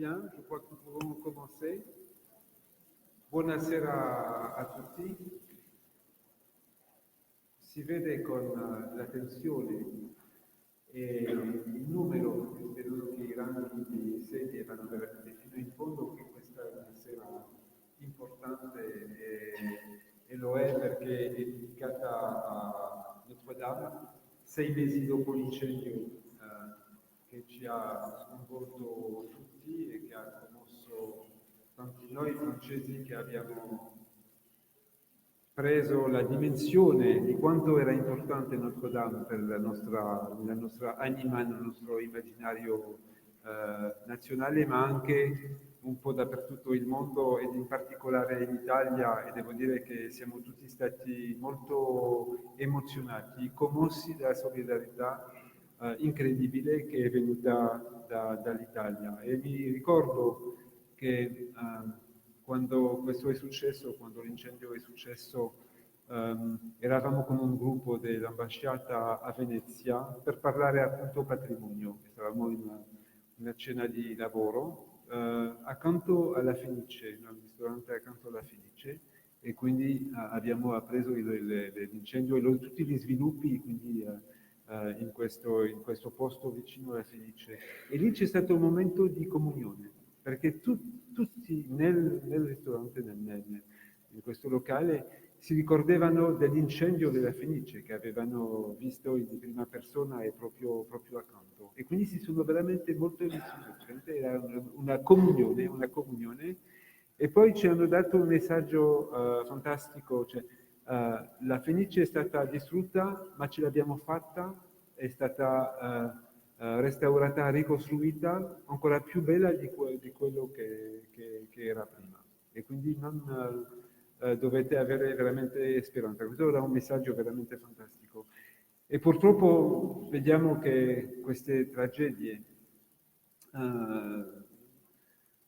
Bien, je crois que nous pouvons commencer. Buonasera a tutti. Si vede con l'attenzione e il numero, vedo che i ranghi di sedie vanno veramente fino in fondo, che questa è una sera importante e lo è perché è dedicata a Notre Dame, 6 mesi dopo l'incendio che ci ha sconvolto tutti e che ha commosso tanti noi francesi che abbiamo preso la dimensione di quanto era importante Notre Dame per la nostra anima, nel nostro immaginario nazionale, ma anche un po' dappertutto il mondo ed in particolare in Italia, e devo dire che siamo tutti stati molto emozionati, commossi dalla solidarietà incredibile che è venuta dall'Italia. E mi ricordo che quando questo è successo, quando l'incendio è successo, eravamo con un gruppo dell'ambasciata a Venezia per parlare appunto patrimonio. Stavamo in una cena di lavoro accanto alla Fenice, in un ristorante accanto alla Fenice, e quindi abbiamo appreso l'incendio e tutti gli sviluppi, quindi in questo posto vicino alla Fenice. E lì c'è stato un momento di comunione, perché tutti nel ristorante, in questo locale, si ricordavano dell'incendio della Fenice che avevano visto in prima persona e proprio accanto. E quindi si sono veramente molto emozionati, era una comunione. E poi ci hanno dato un messaggio fantastico, cioè la Fenice è stata distrutta, ma ce l'abbiamo fatta, è stata restaurata, ricostruita, ancora più bella di quello che era prima. E quindi non dovete avere veramente speranza. Questo era un messaggio veramente fantastico. E purtroppo vediamo che queste tragedie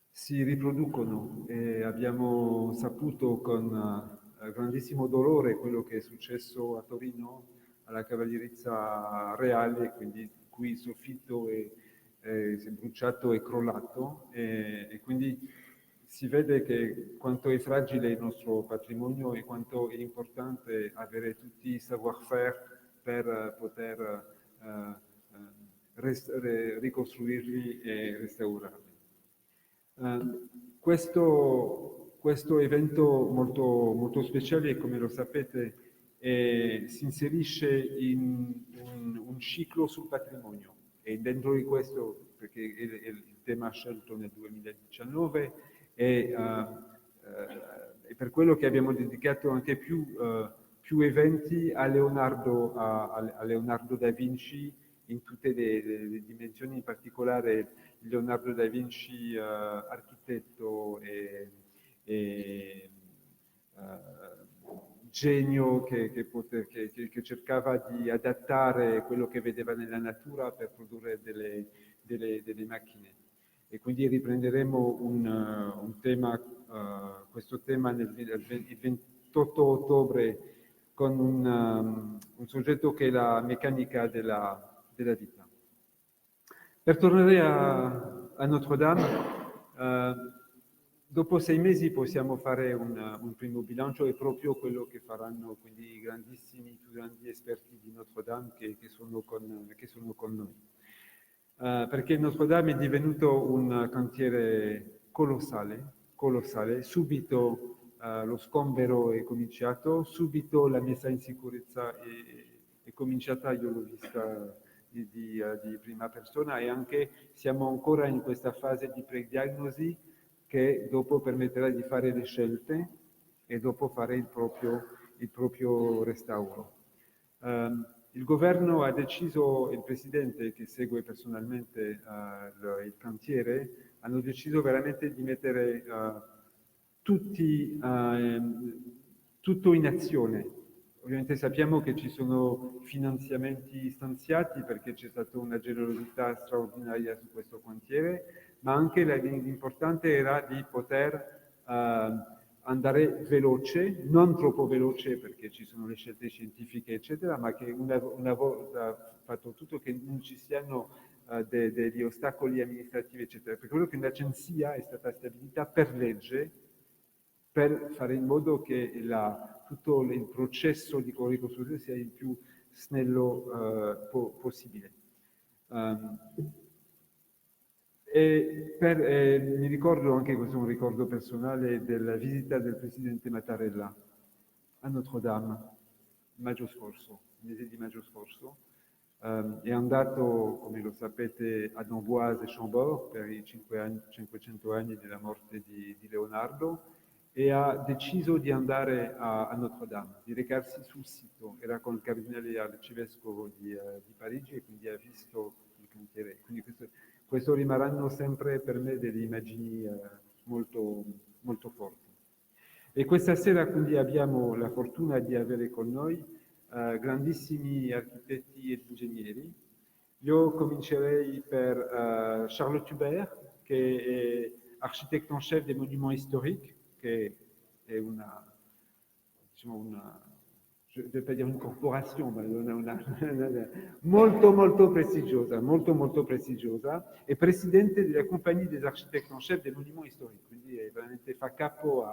si riproducono e abbiamo saputo con grandissimo dolore quello che è successo a Torino alla Cavallerizza Reale, quindi qui il soffitto si è bruciato e crollato e quindi si vede che quanto è fragile il nostro patrimonio e quanto è importante avere tutti i savoir-faire per poter ricostruirli e restaurarli. Questo evento molto speciale, come lo sapete, si inserisce in un ciclo sul patrimonio e dentro di questo, perché è il tema scelto nel 2019, è per quello che abbiamo dedicato anche più eventi a Leonardo da Vinci in tutte le dimensioni, in particolare Leonardo da Vinci architetto e genio che cercava di adattare quello che vedeva nella natura per produrre delle macchine. E quindi riprenderemo questo tema il 28 ottobre con un soggetto che è la meccanica della vita. Per tornare a Notre Dame, dopo 6 mesi possiamo fare un primo bilancio, è proprio quello che faranno quindi i più grandi esperti di Notre Dame che sono con noi. Perché Notre Dame è divenuto un cantiere colossale. Subito lo sgombero è cominciato, subito la messa in sicurezza è cominciata, io l'ho vista di prima persona e anche siamo ancora in questa fase di pre-diagnosi che dopo permetterà di fare le scelte e dopo fare il proprio restauro. Il governo ha deciso, il presidente che segue personalmente il cantiere, hanno deciso veramente di mettere tutto in azione. Ovviamente sappiamo che ci sono finanziamenti stanziati perché c'è stata una generosità straordinaria su questo cantiere, ma anche l'importante era di poter andare veloce, non troppo veloce perché ci sono le scelte scientifiche, eccetera, ma che una volta fatto tutto che non ci siano degli ostacoli amministrativi, eccetera. Per quello che un'agenzia è stata stabilita per legge per fare in modo che tutto il processo di ricostruzione sia il più snello possibile. Mi ricordo anche, questo è un ricordo personale, della visita del presidente Mattarella a Notre-Dame, maggio scorso, mese di maggio scorso. È andato, come lo sapete, ad Amboise e Chambord per i 500 anni della morte di Leonardo e ha deciso di andare a Notre-Dame, di recarsi sul sito. Era con il cardinale arcivescovo di Parigi e quindi ha visto il cantiere. Quindi questo rimarranno sempre per me delle immagini molto, molto forti. E questa sera quindi abbiamo la fortuna di avere con noi grandissimi architetti ed ingegneri. Io comincerei per Charles Hubert, che è architecte en chef des monuments historiques, che è je ne vais pas dire une corporation, ma molto molto prestigiosa, molto prestigiosa, è presidente della Compagnie des Architectes en Chef des Monuments Historiques, quindi veramente fa capo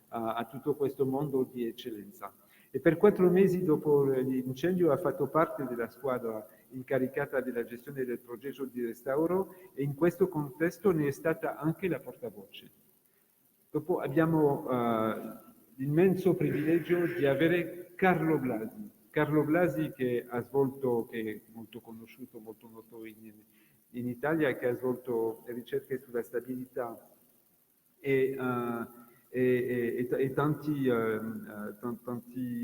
a tutto questo mondo di eccellenza. E per 4 mesi dopo l'incendio ha fatto parte della squadra incaricata della gestione del progetto di restauro e in questo contesto ne è stata anche la portavoce. Dopo abbiamo l'immenso privilegio di avere Carlo Blasi. Carlo Blasi che ha svolto, che è molto conosciuto, molto noto in Italia, che ha svolto ricerche sulla stabilità e tanti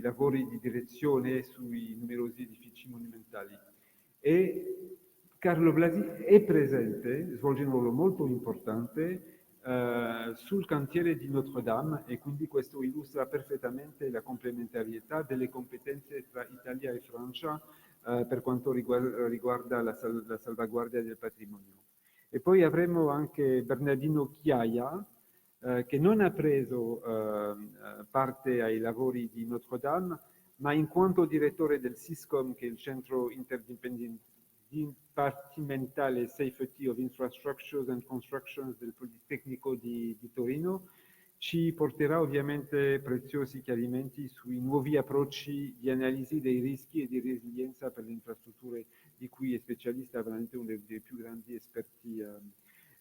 lavori di direzione sui numerosi edifici monumentali. E Carlo Blasi è presente, svolge un ruolo molto importante sul cantiere di Notre-Dame e quindi questo illustra perfettamente la complementarietà delle competenze tra Italia e Francia per quanto riguarda la salvaguardia del patrimonio. E poi avremo anche Bernardino Chiaia, che non ha preso parte ai lavori di Notre-Dame, ma in quanto direttore del SISCOM, che è il Centro Interdipartimentale Safety of Infrastructures and Constructions del Politecnico di Torino, ci porterà ovviamente preziosi chiarimenti sui nuovi approcci di analisi dei rischi e di resilienza per le infrastrutture di cui è specialista, veramente uno dei più grandi esperti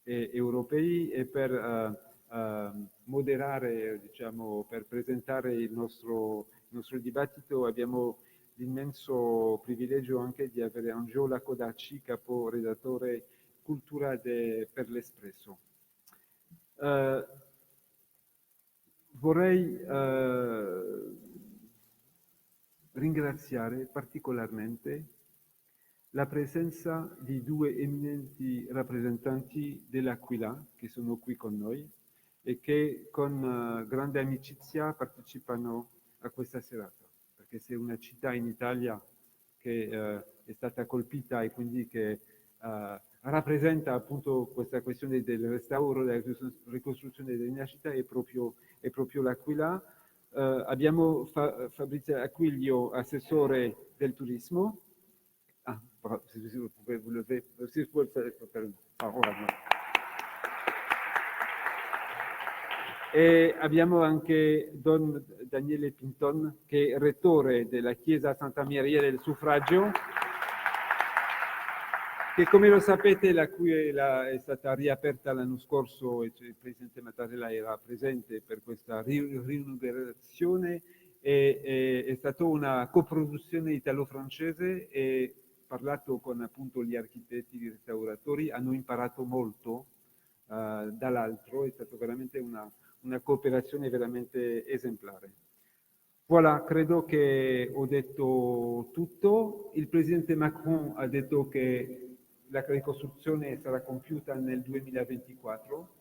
europei, e per moderare, diciamo, per presentare il nostro dibattito abbiamo l'immenso privilegio anche di avere Angiola Codacci, caporedattore cultura per l'Espresso. Vorrei ringraziare particolarmente la presenza di 2 eminenti rappresentanti dell'Aquila che sono qui con noi e che con grande amicizia partecipano a questa serata, perché se una città in Italia che è stata colpita e quindi che rappresenta appunto questa questione del restauro, della ricostruzione della rinascita è proprio l'Aquila. Abbiamo Fabrizio Aquilio, assessore del turismo. Se vous pouvez vous lever, si vous pouvez faire parola. E abbiamo anche Don Daniele Pinton, che è rettore della Chiesa Santa Maria del Suffragio, che come lo sapete è stata riaperta l'anno scorso e il Presidente Mattarella era presente per questa riinaugurazione. È stata una coproduzione italo-francese e parlato con appunto gli architetti, gli restauratori, hanno imparato molto dall'altro, è stata veramente una cooperazione veramente esemplare. Voilà, credo che ho detto tutto. Il Presidente Macron ha detto che la ricostruzione sarà compiuta nel 2024,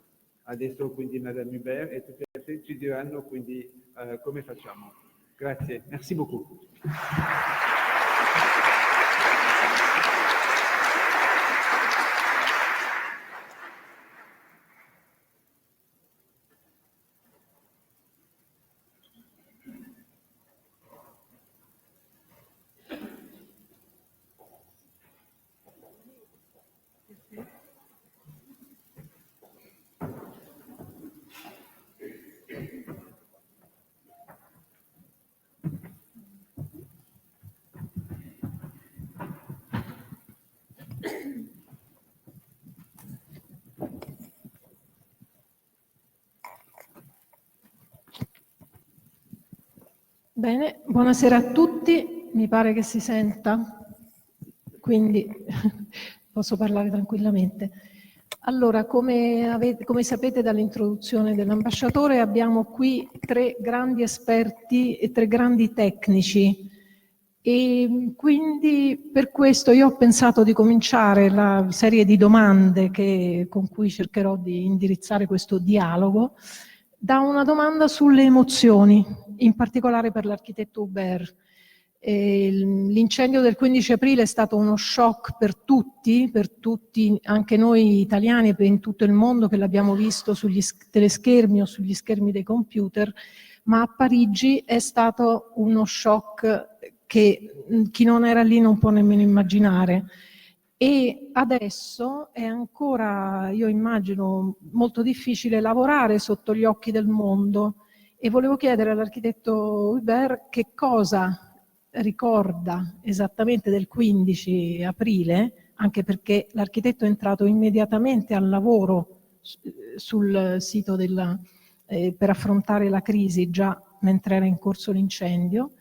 adesso quindi Madame Hubert e tutti gli altri ci diranno quindi come facciamo. Grazie, merci beaucoup. Bene, buonasera a tutti, mi pare che si senta, quindi posso parlare tranquillamente. Allora, come sapete dall'introduzione dell'ambasciatore, abbiamo qui 3 grandi esperti e 3 grandi tecnici e quindi per questo io ho pensato di cominciare la serie di domande con cui cercherò di indirizzare questo dialogo da una domanda sulle emozioni, in particolare per l'architetto Hubert. L'incendio del 15 aprile è stato uno shock per tutti, anche noi italiani e in tutto il mondo che l'abbiamo visto sugli teleschermi o sugli schermi dei computer, ma a Parigi è stato uno shock che chi non era lì non può nemmeno immaginare. E adesso è ancora, io immagino, molto difficile lavorare sotto gli occhi del mondo. E volevo chiedere all'architetto Hubert che cosa ricorda esattamente del 15 aprile, anche perché l'architetto è entrato immediatamente al lavoro sul sito per affrontare la crisi già mentre era in corso l'incendio,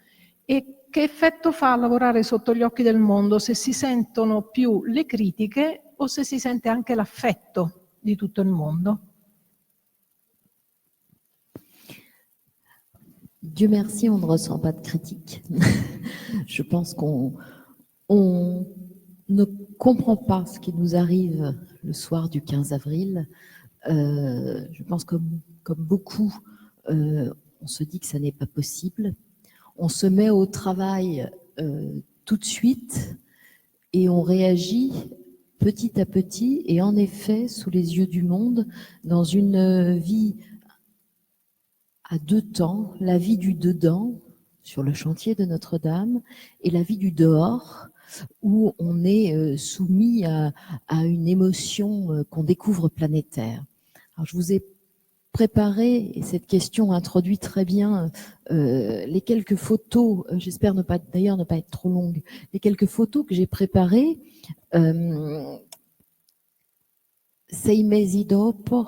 e che effetto fa lavorare sotto gli occhi del mondo, se si sentono più le critiche o se si sente anche l'affetto di tutto il mondo. Dieu merci, on ne ressent pas de critique. Je pense qu'on ne comprend pas ce qui nous arrive le soir du 15 avril. Je pense comme beaucoup, on se dit que ça n'est pas possible. On se met au travail tout de suite et on réagit petit à petit et en effet, sous les yeux du monde, dans une vie à 2 temps, la vie du dedans, sur le chantier de Notre-Dame, et la vie du dehors, où on est soumis à une émotion qu'on découvre planétaire. Alors, je vous ai préparé, et cette question introduit très bien les quelques photos, j'espère d'ailleurs ne pas être trop longue, les quelques photos que j'ai préparées, 6 mesi dopo,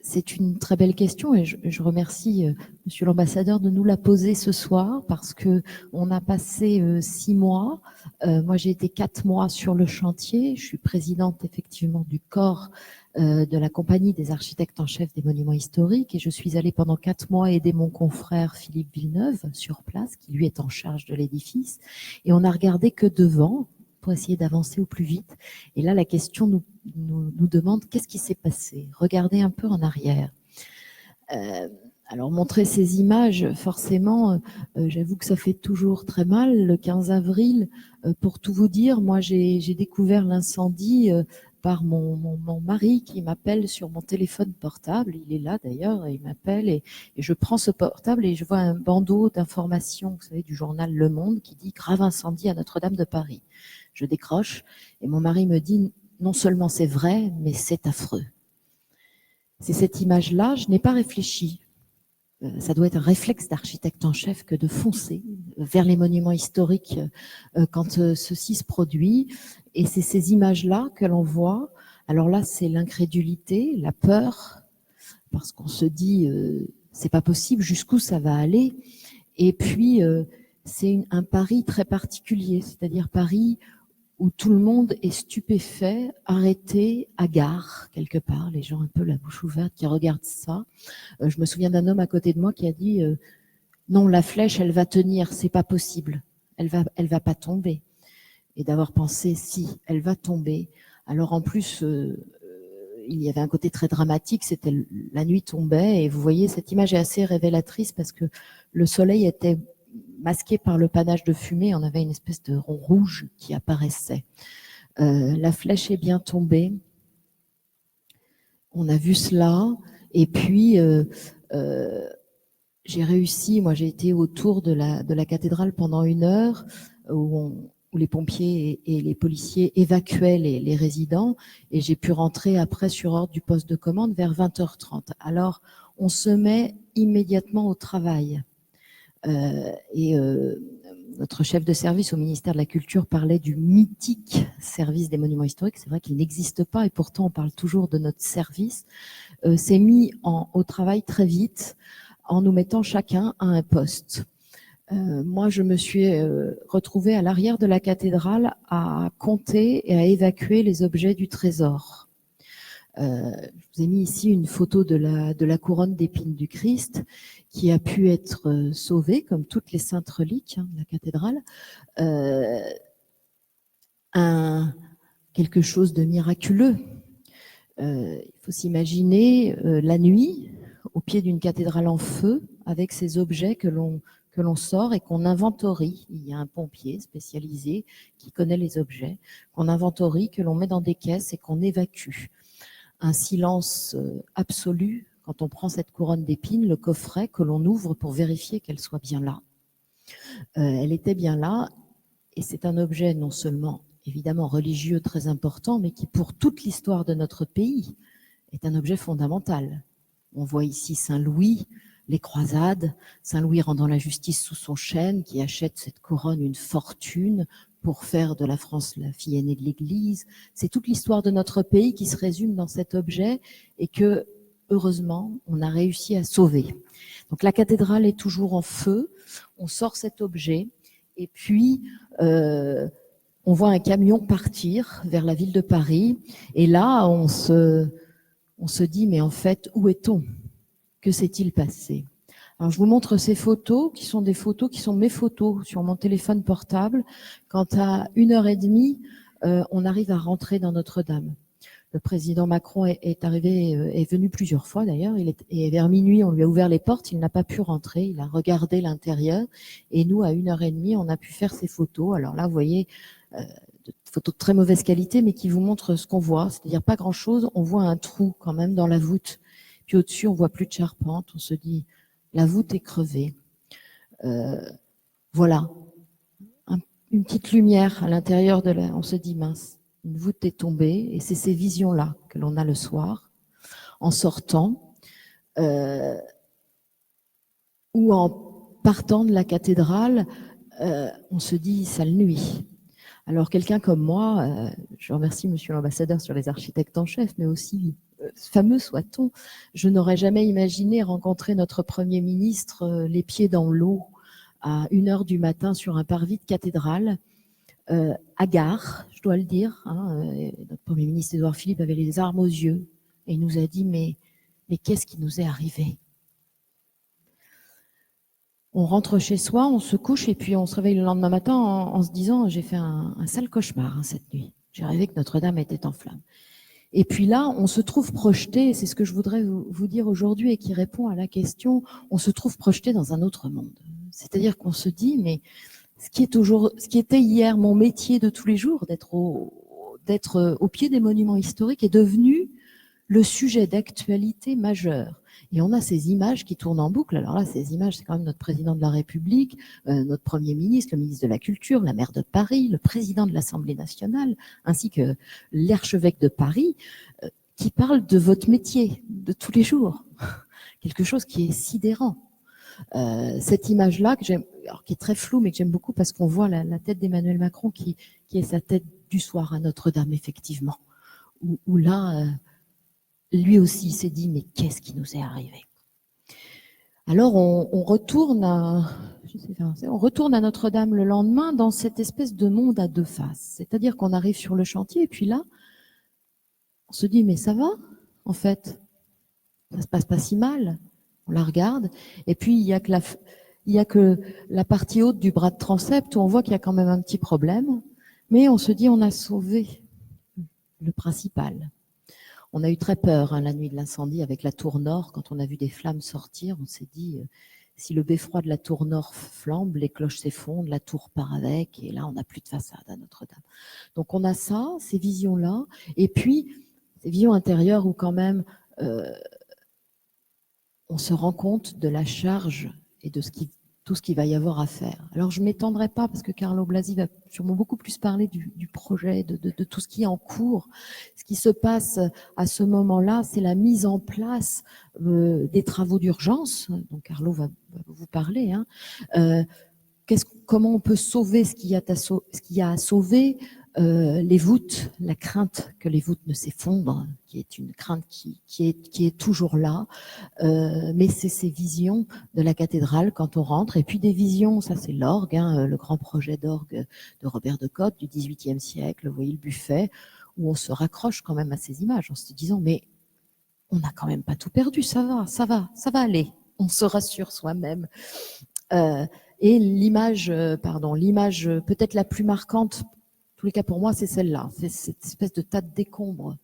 c'est une très belle question et je remercie Monsieur l'ambassadeur de nous la poser ce soir parce que on a passé 6 mois. Moi, j'ai été 4 mois sur le chantier. Je suis présidente effectivement du corps de la compagnie des architectes en chef des monuments historiques et je suis allée pendant 4 mois aider mon confrère Philippe Villeneuve sur place, qui lui est en charge de l'édifice. Et on a regardé que devant pour essayer d'avancer au plus vite. Et là, la question nous demande qu'est-ce qui s'est passé. Regardez un peu en arrière. Alors, montrer ces images, forcément, j'avoue que ça fait toujours très mal. Le 15 avril, pour tout vous dire, moi, j'ai découvert l'incendie par mon mari qui m'appelle sur mon téléphone portable. Il est là d'ailleurs, il m'appelle et je prends ce portable et je vois un bandeau d'information, vous savez, du journal Le Monde qui dit « Grave incendie à Notre-Dame de Paris ». Je décroche et mon mari me dit « Non seulement c'est vrai, mais c'est affreux ». C'est cette image-là, je n'ai pas réfléchi. Ça doit être un réflexe d'architecte en chef que de foncer vers les monuments historiques quand ceci se produit. Et c'est ces images-là que l'on voit. Alors là, c'est l'incrédulité, la peur, parce qu'on se dit c'est pas possible, jusqu'où ça va aller. Et puis c'est un Paris très particulier, c'est-à-dire Paris où tout le monde est stupéfait, arrêté, hagard, quelque part, les gens un peu la bouche ouverte qui regardent ça. Je me souviens d'un homme à côté de moi qui a dit non, la flèche, elle va tenir, c'est pas possible, elle va pas tomber. Et d'avoir pensé si, elle va tomber. Alors en plus, il y avait un côté très dramatique, c'était la nuit tombait et vous voyez, cette image est assez révélatrice parce que le soleil était masqué par le panache de fumée, on avait une espèce de rond rouge qui apparaissait. La flèche est bien tombée. On a vu cela. Et puis, j'ai réussi, moi j'ai été autour de la cathédrale pendant 1 heure où les pompiers et les policiers évacuaient les résidents et j'ai pu rentrer après sur ordre du poste de commande vers 20h30. Alors, on se met immédiatement au travail. Notre chef de service au ministère de la Culture parlait du mythique service des monuments historiques. C'est vrai qu'il n'existe pas et pourtant on parle toujours de notre service. C'est mis au travail très vite en nous mettant chacun à un poste. Moi, je me suis retrouvée à l'arrière de la cathédrale à compter et à évacuer les objets du trésor. Je vous ai mis ici une photo de la couronne d'épines du Christ qui a pu être sauvée, comme toutes les saintes reliques de la cathédrale. Quelque chose de miraculeux. Il faut s'imaginer la nuit au pied d'une cathédrale en feu avec ces objets que l'on sort et qu'on inventorie. Il y a un pompier spécialisé qui connaît les objets, qu'on inventorie, que l'on met dans des caisses et qu'on évacue. Un silence absolu quand on prend cette couronne d'épines, le coffret que l'on ouvre pour vérifier qu'elle soit bien là. Elle était bien là et c'est un objet non seulement évidemment religieux très important, mais qui pour toute l'histoire de notre pays est un objet fondamental. On voit ici Saint-Louis, les croisades, Saint-Louis rendant la justice sous son chêne, qui achète cette couronne une fortune pour faire de la France la fille aînée de l'Église. C'est toute l'histoire de notre pays qui se résume dans cet objet et que, heureusement, on a réussi à sauver. Donc la cathédrale est toujours en feu, on sort cet objet et puis on voit un camion partir vers la ville de Paris et là on se dit mais en fait où est-on? Que s'est-il passé? Alors je vous montre ces photos qui sont des photos qui sont mes photos sur mon téléphone portable quand à 1h30 on arrive à rentrer dans Notre-Dame. Le président Macron est venu plusieurs fois d'ailleurs, et vers minuit on lui a ouvert les portes, il n'a pas pu rentrer, il a regardé l'intérieur et nous à 1h30 on a pu faire ces photos. Alors là vous voyez photos de très mauvaise qualité mais qui vous montrent ce qu'on voit, c'est-à-dire pas grand-chose, on voit un trou quand même dans la voûte, puis au-dessus on voit plus de charpente, on se dit la voûte est crevée. Voilà, une petite lumière à l'intérieur on se dit mince, une voûte est tombée, et c'est ces visions-là que l'on a le soir, en sortant, ou en partant de la cathédrale, on se dit sale nuit. Alors quelqu'un comme moi, je remercie Monsieur l'ambassadeur sur les architectes en chef, mais aussi fameux soit-on, je n'aurais jamais imaginé rencontrer notre Premier ministre les pieds dans l'eau à 1h du matin sur un parvis de cathédrale, hagard, je dois le dire. Notre Premier ministre Édouard Philippe avait les larmes aux yeux et il nous a dit mais qu'est-ce qui nous est arrivé? On rentre chez soi, on se couche et puis on se réveille le lendemain matin en se disant j'ai fait un sale cauchemar cette nuit. J'ai rêvé que Notre-Dame était en flammes. Et puis là, on se trouve projeté, c'est ce que je voudrais vous dire aujourd'hui et qui répond à la question, on se trouve projeté dans un autre monde. C'est-à-dire qu'on se dit mais ce qui était hier mon métier de tous les jours, d'être au pied des monuments historiques, est devenu le sujet d'actualité majeur. Et on a ces images qui tournent en boucle. Alors là, ces images, c'est quand même notre président de la République, notre Premier ministre, le ministre de la Culture, la maire de Paris, le président de l'Assemblée nationale, ainsi que l'archevêque de Paris, qui parlent de votre métier de tous les jours. Quelque chose qui est sidérant. Cette image-là, qui est très floue, mais que j'aime beaucoup parce qu'on voit la tête d'Emmanuel Macron qui est sa tête du soir à Notre-Dame, effectivement. Où là, lui aussi s'est dit, mais qu'est-ce qui nous est arrivé? Alors, on retourne à Notre-Dame le lendemain dans cette espèce de monde à deux faces. C'est-à-dire qu'on arrive sur le chantier et puis là, on se dit, mais ça va, en fait. Ça se passe pas si mal. On la regarde, et puis il y a que la partie haute du bras de transept où on voit qu'il y a quand même un petit problème, mais on se dit on a sauvé le principal. On a eu très peur la nuit de l'incendie avec la tour nord, quand on a vu des flammes sortir, on s'est dit si le beffroi de la tour nord flambe, les cloches s'effondrent, la tour part avec, et là on n'a plus de façade à Notre-Dame. Donc on a ça, ces visions-là, et puis ces visions intérieures où quand même on se rend compte de la charge et de tout ce qu'il va y avoir à faire. Alors je ne m'étendrai pas parce que Carlo Blasi va sûrement beaucoup plus parler du projet, de tout ce qui est en cours. Ce qui se passe à ce moment-là, c'est la mise en place des travaux d'urgence, dont Carlo va vous parler. Comment on peut sauver ce qu'il y a à sauver, les voûtes, la crainte que les voûtes ne s'effondrent, qui est une crainte qui est toujours là, mais c'est ces visions de la cathédrale quand on rentre, et puis des visions, ça c'est l'orgue, hein, le grand projet d'orgue de Robert de Cotte du XVIIIe siècle, vous voyez le buffet, où on se raccroche quand même à ces images en se disant mais on n'a quand même pas tout perdu, ça va aller, on se rassure soi-même. Et l'image peut-être la plus marquante, en tous les cas pour moi, c'est celle-là, c'est cette espèce de tas de décombres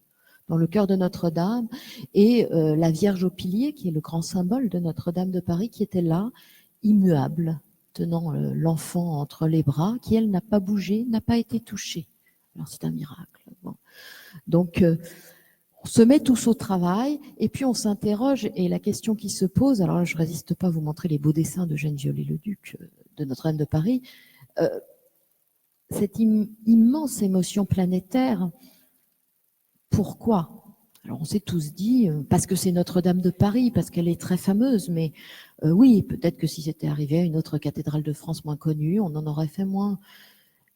dans le cœur de Notre-Dame, et la Vierge au pilier, qui est le grand symbole de Notre-Dame de Paris, qui était là, immuable, tenant l'enfant entre les bras, qui, elle, n'a pas bougé, n'a pas été touchée. Alors c'est un miracle. Bon. Donc, on se met tous au travail, et puis on s'interroge, et la question qui se pose, alors là, je ne résiste pas à vous montrer les beaux dessins d'Eugène Viollet-le-Duc de Notre-Dame de Paris, cette immense émotion planétaire, pourquoi ? Alors on s'est tous dit, parce que c'est Notre-Dame de Paris, parce qu'elle est très fameuse, mais oui, peut-être que si c'était arrivé à une autre cathédrale de France moins connue, on en aurait fait moins.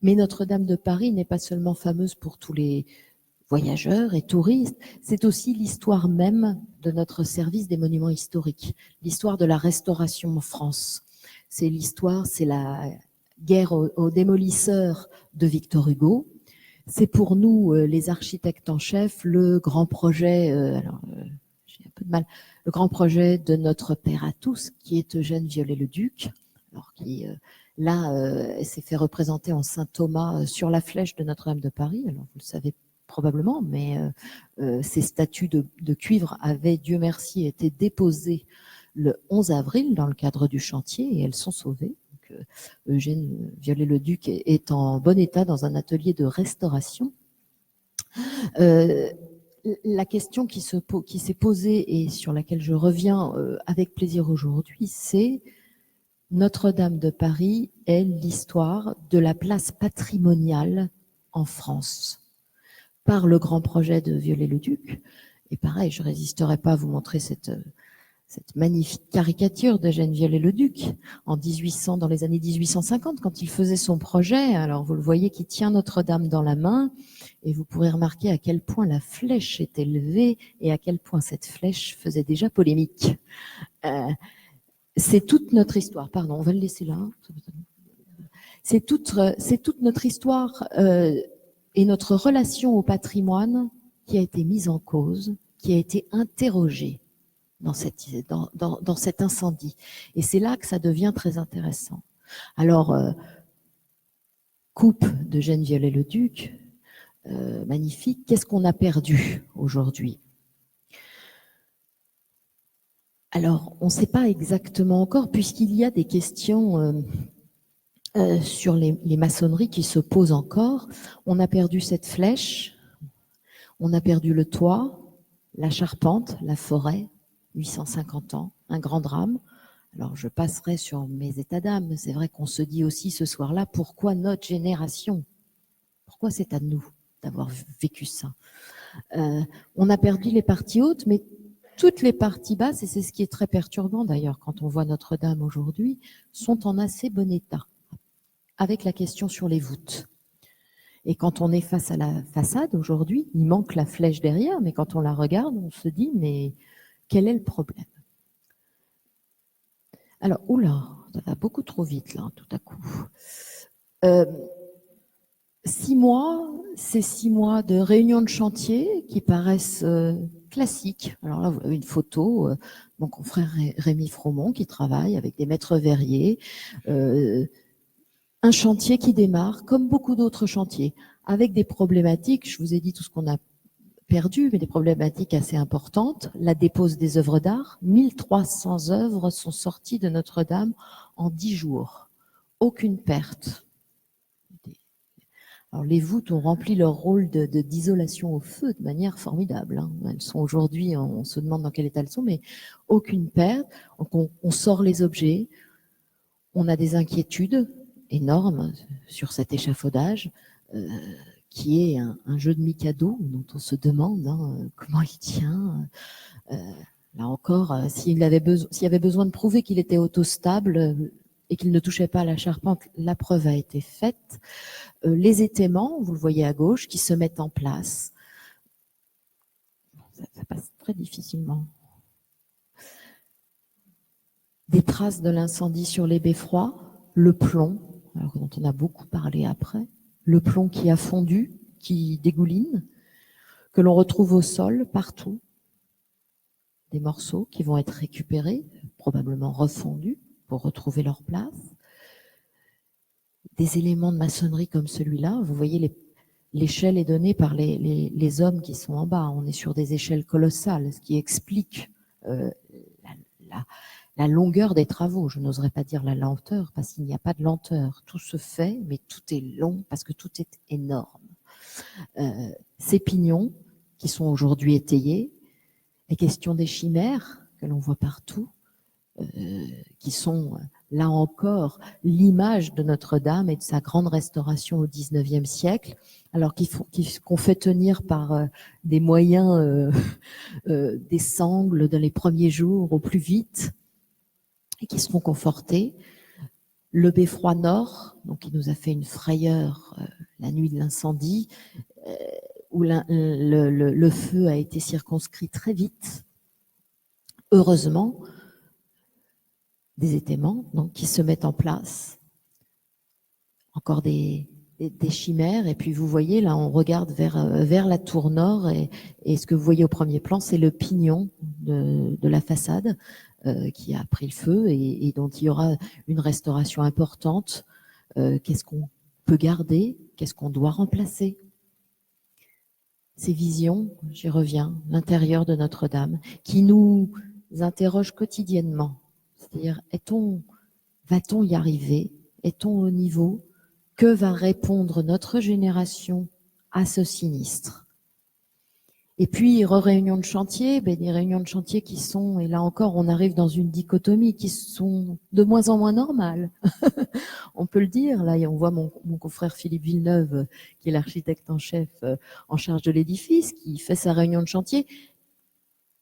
Mais Notre-Dame de Paris n'est pas seulement fameuse pour tous les voyageurs et touristes, c'est aussi l'histoire même de notre service des monuments historiques, l'histoire de la restauration en France. C'est l'histoire, c'est la guerre aux démolisseurs de Victor Hugo. C'est pour nous, les architectes en chef, le grand projet, j'ai un peu de mal, le grand projet de notre père à tous, qui est Eugène Viollet-le-Duc, alors qui s'est fait représenter en Saint Thomas sur la flèche de Notre-Dame de Paris. Alors vous le savez probablement, mais ces statues de cuivre avaient, Dieu merci, été déposées le 11 avril dans le cadre du chantier, et elles sont sauvées. Eugène Viollet-le-Duc est en bon état dans un atelier de restauration. La question qui s'est posée et sur laquelle je reviens avec plaisir aujourd'hui, c'est Notre-Dame de Paris est l'histoire de la place patrimoniale en France par le grand projet de Viollet-le-Duc. Et pareil, je ne résisterai pas à vous montrer cette magnifique caricature d'Eugène Viollet-le-Duc dans les années 1850, quand il faisait son projet. Alors vous le voyez qui tient Notre-Dame dans la main, et vous pourrez remarquer à quel point la flèche était levée et à quel point cette flèche faisait déjà polémique. C'est toute notre histoire. Pardon, on va le laisser là. C'est toute notre histoire et notre relation au patrimoine qui a été mise en cause, qui a été interrogée dans cet incendie. Et c'est là que ça devient très intéressant. Alors, coupe d'Eugène Viollet-le-Duc, magnifique. Qu'est-ce qu'on a perdu aujourd'hui ? Alors, on ne sait pas exactement encore, puisqu'il y a des questions sur les maçonneries qui se posent encore. On a perdu cette flèche, on a perdu le toit, la charpente, la forêt, 850 ans, un grand drame. Alors, je passerai sur mes états d'âme. C'est vrai qu'on se dit aussi ce soir-là, pourquoi notre génération ? Pourquoi c'est à nous d'avoir vécu ça ? On a perdu les parties hautes, mais toutes les parties basses, et c'est ce qui est très perturbant d'ailleurs quand on voit Notre-Dame aujourd'hui, sont en assez bon état, avec la question sur les voûtes. Et quand on est face à la façade aujourd'hui, il manque la flèche derrière, mais quand on la regarde, on se dit, mais quel est le problème ? Alors, oula, ça va beaucoup trop vite là, tout à coup. 6 mois, c'est 6 mois de réunions de chantier qui paraissent classiques. Alors là, vous avez une photo, mon confrère Rémi Fromont qui travaille avec des maîtres verriers. Un chantier qui démarre, comme beaucoup d'autres chantiers, avec des problématiques, je vous ai dit tout ce qu'on a perdu, mais des problématiques assez importantes. La dépose des œuvres d'art, 1300 œuvres sont sorties de Notre-Dame en 10 jours. Aucune perte. Alors les voûtes ont rempli leur rôle d'isolation au feu de manière formidable. Hein. Elles sont aujourd'hui, on se demande dans quel état elles sont, mais aucune perte. On sort les objets, on a des inquiétudes énormes sur cet échafaudage qui est un jeu de Mikado dont on se demande comment il tient. Là encore, s'il y avait besoin de prouver qu'il était autostable, et qu'il ne touchait pas à la charpente, la preuve a été faite. Les étaiements, vous le voyez à gauche, qui se mettent en place. Ça passe très difficilement. Des traces de l'incendie sur les beffrois, le plomb, alors dont on a beaucoup parlé après, le plomb qui a fondu, qui dégouline, que l'on retrouve au sol partout, des morceaux qui vont être récupérés, probablement refondus pour retrouver leur place, des éléments de maçonnerie comme celui-là, vous voyez l'échelle est donnée par les hommes qui sont en bas, on est sur des échelles colossales, ce qui explique la longueur des travaux, je n'oserais pas dire la lenteur, parce qu'il n'y a pas de lenteur. Tout se fait, mais tout est long, parce que tout est énorme. Ces pignons, qui sont aujourd'hui étayés, les questions des chimères, que l'on voit partout, qui sont, là encore, l'image de Notre-Dame et de sa grande restauration au XIXe siècle, alors qu'on fait tenir par des moyens, des sangles dans les premiers jours au plus vite, et qui seront confortés. Le beffroi nord, donc qui nous a fait une frayeur la nuit de l'incendie, où le feu a été circonscrit très vite. Heureusement, des étaiements donc, qui se mettent en place. Encore des chimères, et puis vous voyez, là, on regarde vers la tour nord, et ce que vous voyez au premier plan, c'est le pignon de la façade, qui a pris le feu et dont il y aura une restauration importante. Qu'est-ce qu'on peut garder? Qu'est-ce qu'on doit remplacer? Ces visions, j'y reviens, l'intérieur de Notre-Dame, qui nous interrogent quotidiennement. C'est-à-dire, va-t-on y arriver? Est-on au niveau? Que va répondre notre génération à ce sinistre? Et puis, réunions de chantier, des réunions de chantier qui sont, et là encore, on arrive dans une dichotomie, qui sont de moins en moins normales. On peut le dire, là, on voit mon confrère Philippe Villeneuve, qui est l'architecte en chef en charge de l'édifice, qui fait sa réunion de chantier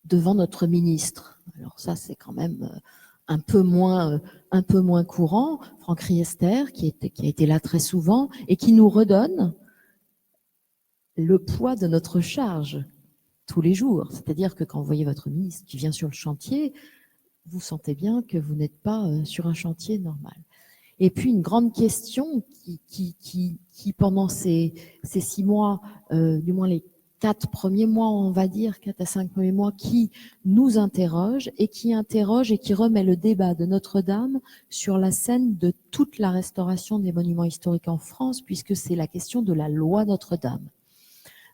devant notre ministre. Alors ça, c'est quand même un peu moins courant. Franck Riester, qui a été là très souvent, et qui nous redonne le poids de notre charge tous les jours. C'est-à-dire que quand vous voyez votre ministre qui vient sur le chantier, vous sentez bien que vous n'êtes pas sur un chantier normal. Et puis une grande question qui pendant ces 6 mois, du moins les 4 premiers mois, on va dire, 4 à 5 premiers mois, qui nous interroge et qui remet le débat de Notre-Dame sur la scène de toute la restauration des monuments historiques en France, puisque c'est la question de la loi Notre-Dame.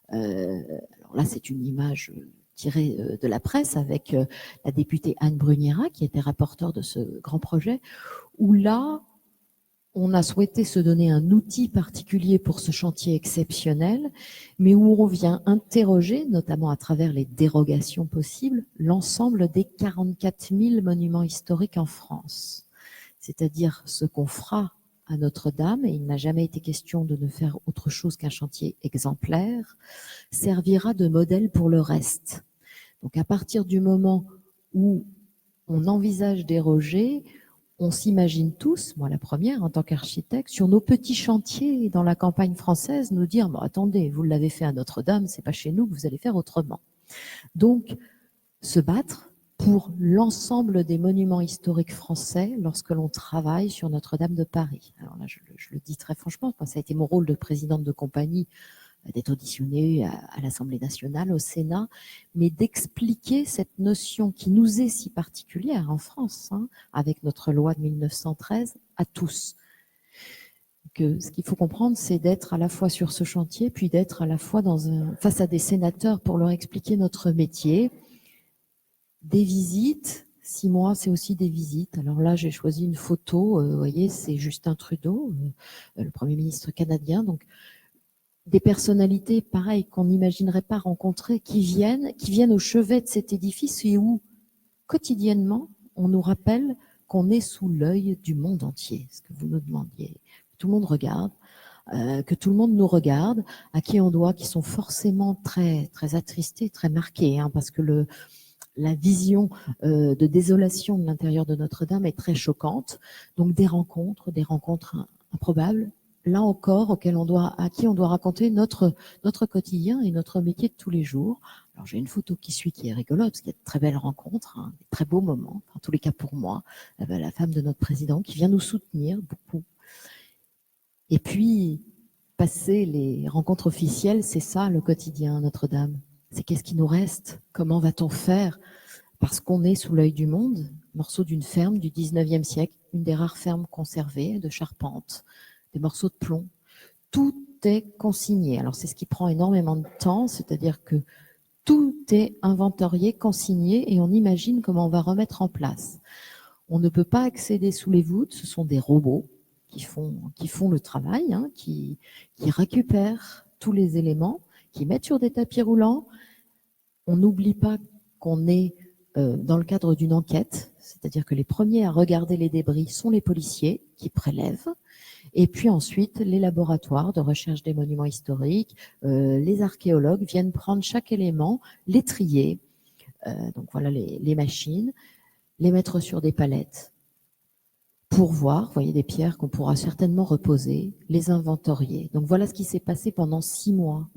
Alors là, c'est une image tirée de la presse avec la députée Anne Bruniera, qui était rapporteure de ce grand projet, où là, on a souhaité se donner un outil particulier pour ce chantier exceptionnel, mais où on vient interroger, notamment à travers les dérogations possibles, l'ensemble des 44 000 monuments historiques en France. C'est-à-dire ce qu'on fera à Notre-Dame, et il n'a jamais été question de ne faire autre chose qu'un chantier exemplaire, servira de modèle pour le reste. Donc à partir du moment où on envisage déroger, on s'imagine tous, moi la première en tant qu'architecte, sur nos petits chantiers dans la campagne française, nous dire « attendez, vous l'avez fait à Notre-Dame, c'est pas chez nous que vous allez faire autrement ». Donc, se battre pour l'ensemble des monuments historiques français lorsque l'on travaille sur Notre-Dame de Paris. Alors là, je le dis très franchement, ça a été mon rôle de présidente de compagnie, d'être auditionnée à l'Assemblée nationale, au Sénat, mais d'expliquer cette notion qui nous est si particulière en France, avec notre loi de 1913, à tous. Que ce qu'il faut comprendre, c'est d'être à la fois sur ce chantier, puis d'être à la fois face à des sénateurs pour leur expliquer notre métier. Des visites, 6 mois, c'est aussi des visites. Alors là, j'ai choisi une photo, vous voyez, c'est Justin Trudeau, le Premier ministre canadien, donc des personnalités, pareil, qu'on n'imaginerait pas rencontrer, qui viennent au chevet de cet édifice et où, quotidiennement, on nous rappelle qu'on est sous l'œil du monde entier, ce que vous nous demandiez. Tout le monde regarde, que tout le monde nous regarde, à qui on doit, qui sont forcément très, très attristés, très marqués, parce que la vision de désolation de l'intérieur de Notre-Dame est très choquante. Donc des rencontres improbables, là encore, à qui on doit raconter notre quotidien et notre métier de tous les jours. Alors j'ai une photo qui est rigolote, parce qu'il y a de très belles rencontres, hein, des très beaux moments, en tous les cas pour moi, la femme de notre président qui vient nous soutenir beaucoup. Et puis, passer les rencontres officielles, c'est ça le quotidien à Notre-Dame. C'est qu'est-ce qui nous reste? Comment va-t-on faire? Parce qu'on est sous l'œil du monde, morceau d'une ferme du 19e siècle, une des rares fermes conservées de charpente, des morceaux de plomb. Tout est consigné. Alors c'est ce qui prend énormément de temps, c'est-à-dire que tout est inventorié, consigné, et on imagine comment on va remettre en place. On ne peut pas accéder sous les voûtes, ce sont des robots qui font le travail, hein, qui récupèrent tous les éléments, qui mettent sur des tapis roulants. On n'oublie pas qu'on est dans le cadre d'une enquête, c'est-à-dire que les premiers à regarder les débris sont les policiers qui prélèvent, et puis ensuite les laboratoires de recherche des monuments historiques, les archéologues viennent prendre chaque élément, les trier, donc voilà les machines, les mettre sur des palettes pour voir, vous voyez, des pierres qu'on pourra certainement reposer, les inventorier. Donc voilà ce qui s'est passé pendant 6 mois,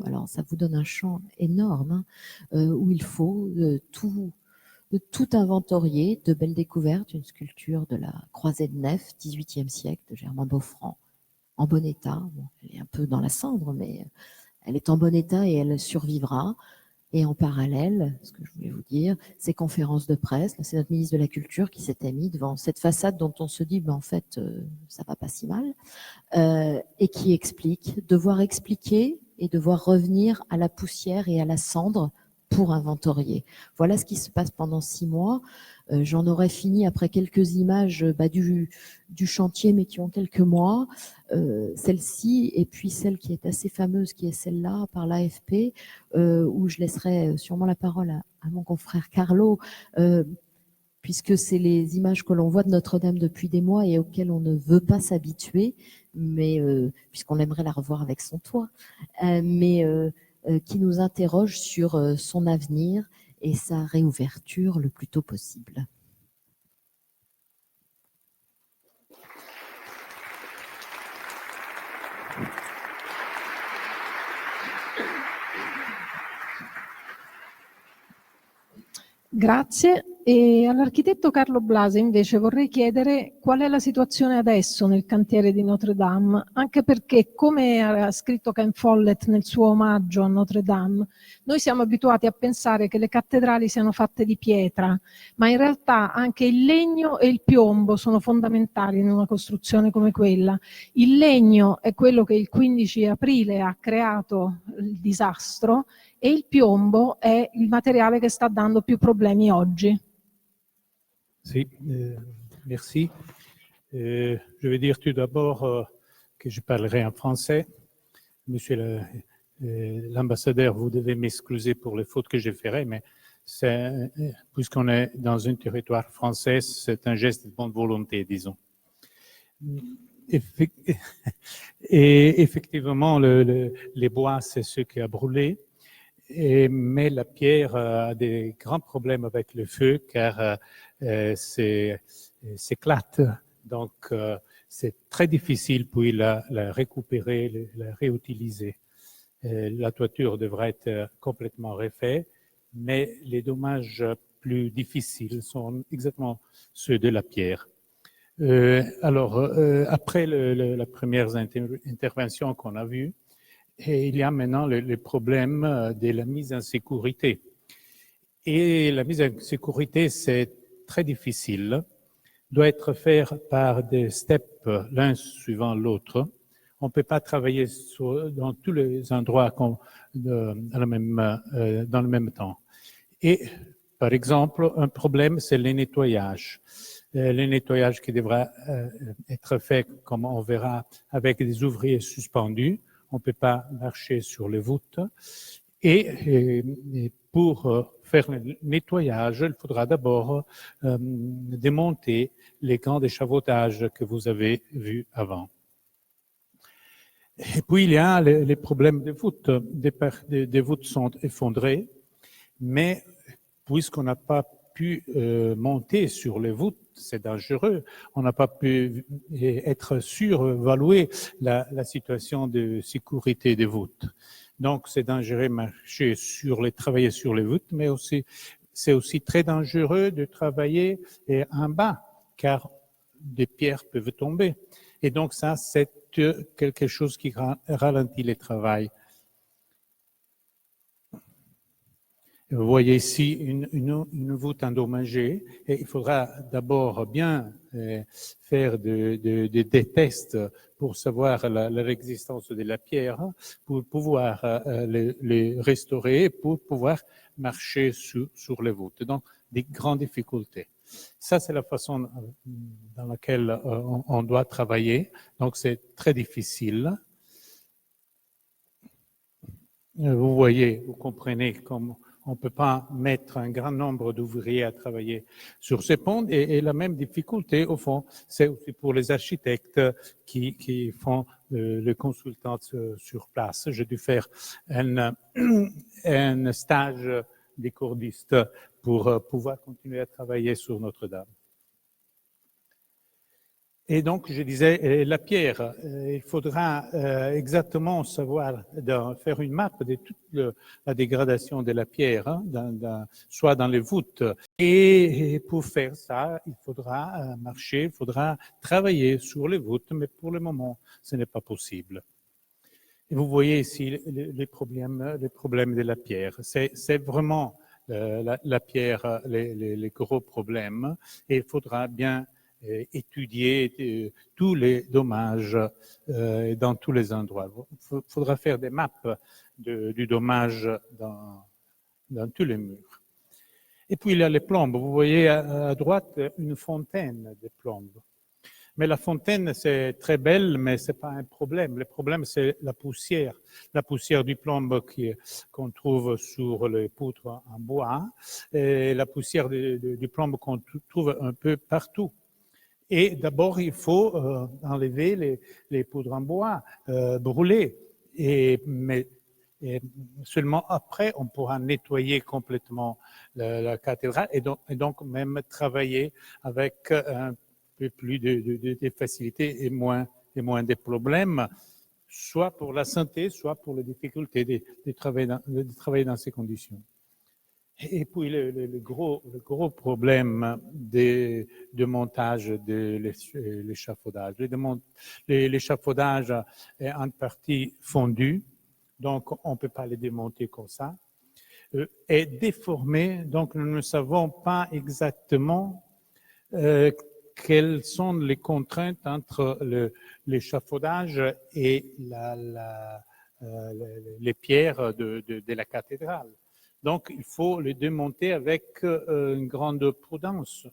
alors ça vous donne un champ énorme, hein, où il faut tout inventorier, de belles découvertes, une sculpture de la Croisée de Nef, 18e siècle, de Germain Boffrand, en bon état. Bon, elle est un peu dans la cendre, mais elle est en bon état et elle survivra. Et en parallèle, ce que je voulais vous dire, ces conférences de presse, c'est notre ministre de la Culture qui s'était mis devant cette façade dont on se dit, ben en fait, ça va pas si mal, et qui devoir expliquer et devoir revenir à la poussière et à la cendre pour inventorier. Voilà ce qui se passe pendant 6 mois. J'en aurais fini après quelques images du chantier, mais qui ont quelques mois. Celle-ci, et puis celle qui est assez fameuse, qui est celle-là, par l'AFP, où je laisserai sûrement la parole à mon confrère Carlo, puisque c'est les images que l'on voit de Notre-Dame depuis des mois et auxquelles on ne veut pas s'habituer, mais puisqu'on aimerait la revoir avec son toit, mais qui nous interroge sur son avenir et sa réouverture le plus tôt possible. Grazie. E all'architetto Carlo Blasi invece vorrei chiedere qual è la situazione adesso nel cantiere di Notre Dame, anche perché, come ha scritto Ken Follett nel suo omaggio a Notre Dame, noi siamo abituati a pensare che le cattedrali siano fatte di pietra, ma in realtà anche il legno e il piombo sono fondamentali in una costruzione come quella. Il legno è quello che il 15 aprile ha creato il disastro, e il piombo è il materiale che sta dando più problemi oggi. Si, merci. Je vais dire tout d'abord que je parlerai en français. Monsieur l'ambassadeur, vous devez m'excuser pour les fautes que je ferai, mais puisqu'on est dans un territoire français, c'est un geste de bonne volonté, disons. Et effectivement, les bois, c'est ce qui a brûlé. Mais la pierre a des grands problèmes avec le feu car s'éclate. Donc, c'est très difficile puis la récupérer, la réutiliser. La toiture devrait être complètement refaite, mais les dommages plus difficiles sont exactement ceux de la pierre. Alors, après la première intervention qu'on a vue, et il y a maintenant le problème de la mise en sécurité. Et la mise en sécurité, c'est très difficile, doit être fait par des steps l'un suivant l'autre. On ne peut pas travailler dans tous les endroits dans le même temps. Et par exemple, un problème, c'est le nettoyage. Le nettoyage qui devra être fait, comme on verra, avec des ouvriers suspendus. On ne peut pas marcher sur les voûtes. Et pour faire le nettoyage, il faudra d'abord démonter les grands d'échafaudage que vous avez vus avant. Et puis, il y a les problèmes des voûtes. Des voûtes sont effondrées, mais puisqu'on n'a pas pu monter sur les voûtes, c'est dangereux. On n'a pas pu être sûr, évaluer la situation de sécurité des voûtes. Donc, c'est dangereux de travailler sur les voûtes, mais aussi, c'est aussi très dangereux de travailler en bas, car des pierres peuvent tomber. Et donc, ça, c'est quelque chose qui ralentit le travail. Vous voyez ici une voûte endommagée et il faudra d'abord bien faire des tests pour savoir la résistance de la pierre, pour pouvoir les restaurer, pour pouvoir marcher sur les voûtes. Donc, des grandes difficultés. Ça, c'est la façon dans laquelle on doit travailler. Donc, c'est très difficile. Vous voyez, vous comprenez comme on ne peut pas mettre un grand nombre d'ouvriers à travailler sur ces ponts. Et la même difficulté, au fond, c'est aussi pour les architectes qui font le consultant sur place. J'ai dû faire un stage des cordistes pour pouvoir continuer à travailler sur Notre-Dame. Et donc, je disais, la pierre, il faudra exactement savoir faire une map de toute la dégradation de la pierre, hein, soit dans les voûtes. Et pour faire ça, il faudra marcher, il faudra travailler sur les voûtes, mais pour le moment, ce n'est pas possible. Et vous voyez ici les problèmes de la pierre. C'est vraiment la pierre les gros problèmes, et il faudra bien étudier tous les dommages dans tous les endroits. Il faudra faire des maps du dommage dans tous les murs. Et puis il y a les plombes. Vous voyez à droite une fontaine de plombes. Mais la fontaine, c'est très belle, mais ce n'est pas un problème. Le problème, c'est la poussière du plomb qu'on trouve sur les poutres en bois, et la poussière du plomb qu'on trouve un peu partout. Et d'abord, il faut enlever les poudres en bois, brûler. Mais seulement après, on pourra nettoyer complètement la cathédrale et donc même travailler avec un peu plus de facilité et moins de problèmes, soit pour la santé, soit pour les difficultés de travailler dans ces conditions. Et puis le gros problème de montage de l'échafaudage. L'échafaudage est en partie fondu, donc on ne peut pas les démonter comme ça, est déformé, donc nous ne savons pas exactement quelles sont les contraintes entre l'échafaudage et les pierres de la cathédrale. Donc, il faut les démonter avec une grande prudence.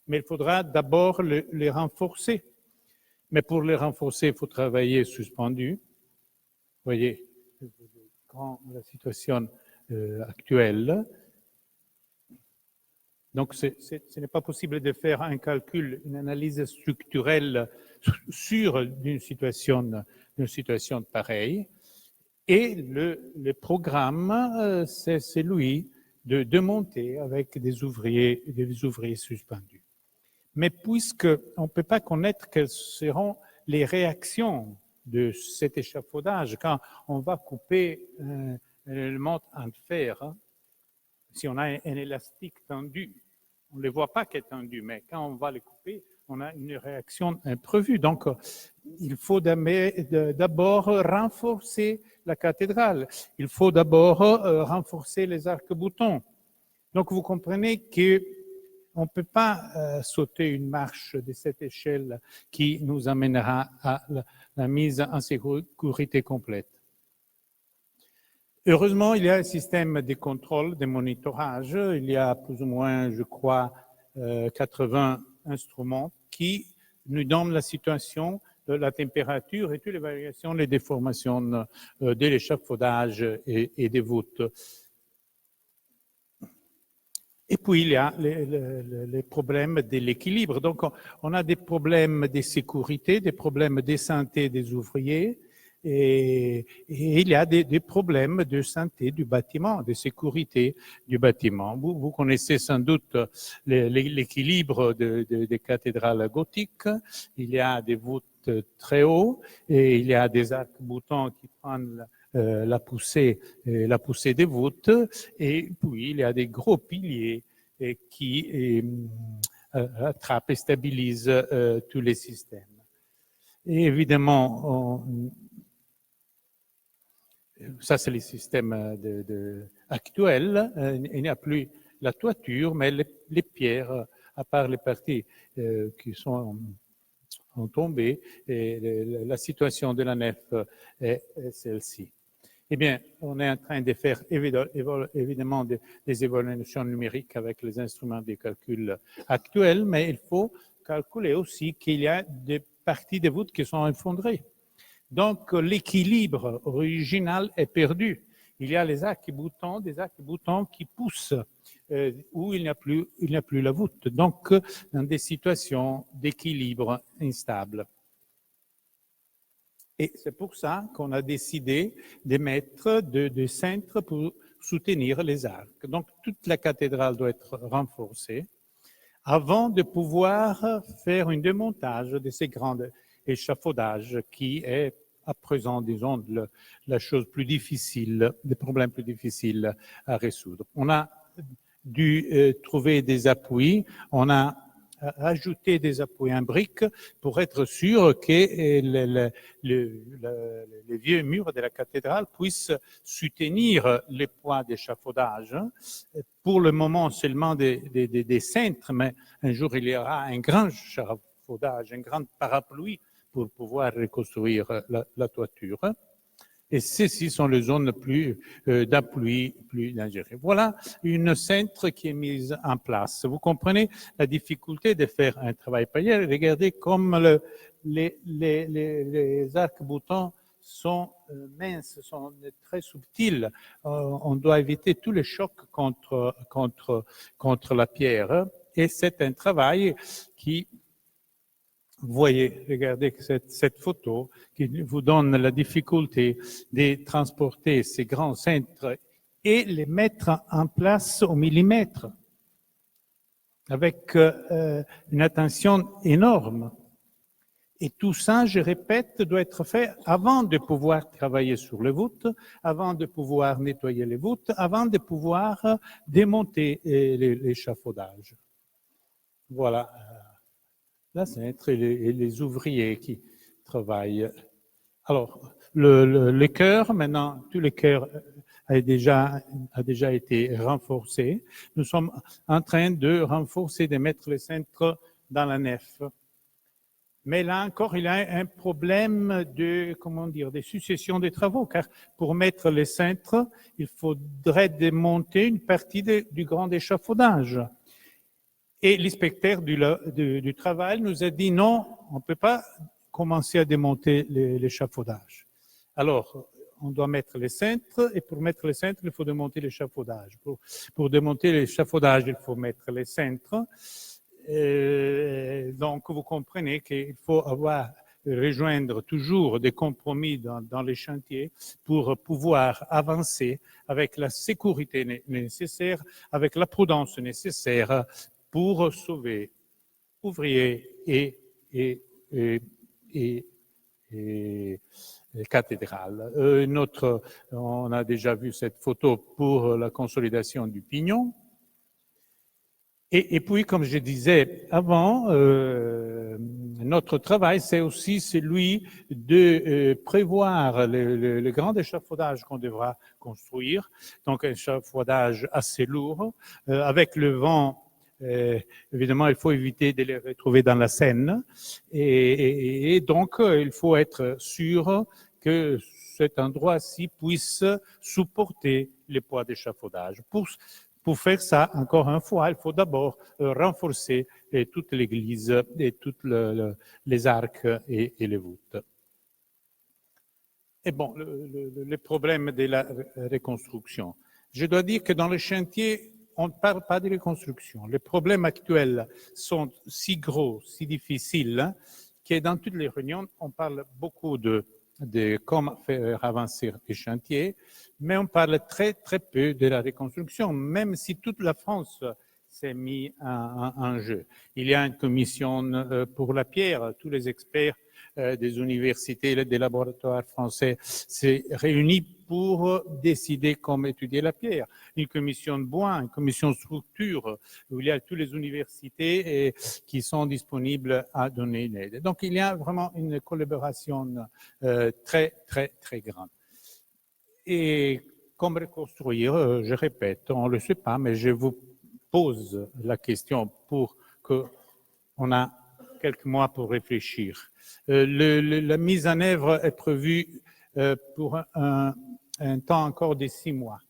Mais il faudra d'abord les renforcer. Mais pour les renforcer, il faut travailler suspendu. Vous voyez la situation actuelle. Donc, ce n'est pas possible de faire un calcul, une analyse structurelle sur une situation pareille. Et le programme, c'est celui de démonter avec des ouvriers suspendus. Mais puisqu'on ne peut pas connaître quelles seront les réactions de cet échafaudage quand on va couper un élément en fer, hein, si on a un élastique tendu, on ne le voit pas qu'il est tendu, mais quand on va le couper, on a une réaction imprévue. Donc, il faut d'abord renforcer la cathédrale. Il faut d'abord renforcer les arcs-boutants. Donc, vous comprenez qu'on ne peut pas sauter une marche de cette échelle qui nous amènera à la mise en sécurité complète. Heureusement, il y a un système de contrôle, de monitorage. Il y a plus ou moins, je crois, 80 instruments qui nous donnent la situation de la température et toutes les variations, les déformations de l'échafaudage et des voûtes. Et puis, il y a les problèmes de l'équilibre. Donc, on a des problèmes de sécurité, des problèmes de santé des ouvriers et il y a des problèmes de santé du bâtiment, de sécurité du bâtiment. Vous connaissez sans doute l'équilibre des cathédrales gothiques. Il y a des voûtes très hauts et il y a des arcs-boutants qui prennent la poussée des voûtes, et puis il y a des gros piliers qui attrapent et stabilisent tous les systèmes. Et évidemment, ça c'est le système actuel. Il n'y a plus la toiture, mais les pierres, à part les parties qui sont tombées, et la situation de la nef est celle-ci. Eh bien, on est en train de faire évidemment des évaluations numériques avec les instruments de calcul actuels, mais il faut calculer aussi qu'il y a des parties des voûtes qui sont effondrées. Donc, l'équilibre original est perdu. Il y a des arcs-boutants qui poussent où il n'y a plus la voûte. Donc, dans des situations d'équilibre instable. Et c'est pour ça qu'on a décidé de mettre des cintres pour soutenir les arcs. Donc, toute la cathédrale doit être renforcée avant de pouvoir faire un démontage de ces grands échafaudages qui est à présent, disons, la chose plus difficile, le problème plus difficile à résoudre. On a dû trouver des appuis, on a ajouter des appuis en briques pour être sûr que les vieux murs de la cathédrale puissent soutenir les poids d'échafaudage. Pour le moment, seulement des cintres, mais un jour, il y aura un grand échafaudage, un grand parapluie pour pouvoir reconstruire la toiture. Et ceci sont les zones d'appui plus dangereuses. Voilà une cintre qui est mise en place. Vous comprenez la difficulté de faire un travail pareil. Regardez comme les arcs-boutants sont minces, sont très subtils. On doit éviter tous les chocs contre la pierre. Et c'est un travail qui... Vous voyez, regardez cette photo qui vous donne la difficulté de transporter ces grands cintres et les mettre en place au millimètre avec une attention énorme. Et tout ça, je répète, doit être fait avant de pouvoir travailler sur les voûtes, avant de pouvoir nettoyer les voûtes, avant de pouvoir démonter l'échafaudage. Voilà. La cintre et les ouvriers qui travaillent. Alors, les chœurs, maintenant, tous les chœurs a déjà été renforcés. Nous sommes en train de renforcer, de mettre les cintres dans la nef. Mais là encore, il y a un problème de succession des travaux, car pour mettre les cintres, il faudrait démonter une partie du grand échafaudage. Et l'inspecteur du travail nous a dit non, on ne peut pas commencer à démonter l'échafaudage. Alors, on doit mettre les cintres, et pour mettre les cintres, il faut démonter l'échafaudage. Pour démonter l'échafaudage, il faut mettre les cintres. Donc, vous comprenez qu'il faut rejoindre toujours des compromis dans les chantiers pour pouvoir avancer avec la sécurité nécessaire, avec la prudence nécessaire pour sauver ouvriers et cathédrales. On a déjà vu cette photo pour la consolidation du pignon. Et puis, comme je disais avant, notre travail, c'est aussi celui de prévoir le grand échafaudage qu'on devra construire, donc un échafaudage assez lourd, avec le vent. Évidemment, il faut éviter de les retrouver dans la Seine et donc il faut être sûr que cet endroit-ci puisse supporter les poids d'échafaudage. Pour faire ça, encore une fois, il faut d'abord renforcer toute l'église et tous les arcs et les voûtes. Et bon, le problème de la reconstruction. Je dois dire que dans le chantier, on ne parle pas de reconstruction. Les problèmes actuels sont si gros, si difficiles, que dans toutes les réunions, on parle beaucoup de de comment faire avancer les chantiers, mais on parle très, très peu de la reconstruction, même si toute la France s'est mise en jeu. Il y a une commission pour la pierre, tous les experts des universités, des laboratoires français s'est réunis pour décider comment étudier la pierre. Une commission de bois, une commission de structure, où il y a toutes les universités qui sont disponibles à donner une aide. Donc il y a vraiment une collaboration très, très, très grande. Et comment reconstruire, je répète, on ne le sait pas, mais je vous pose la question pour qu'on a quelques mois pour réfléchir. La mise en œuvre est prévue pour un temps encore de 6 mois.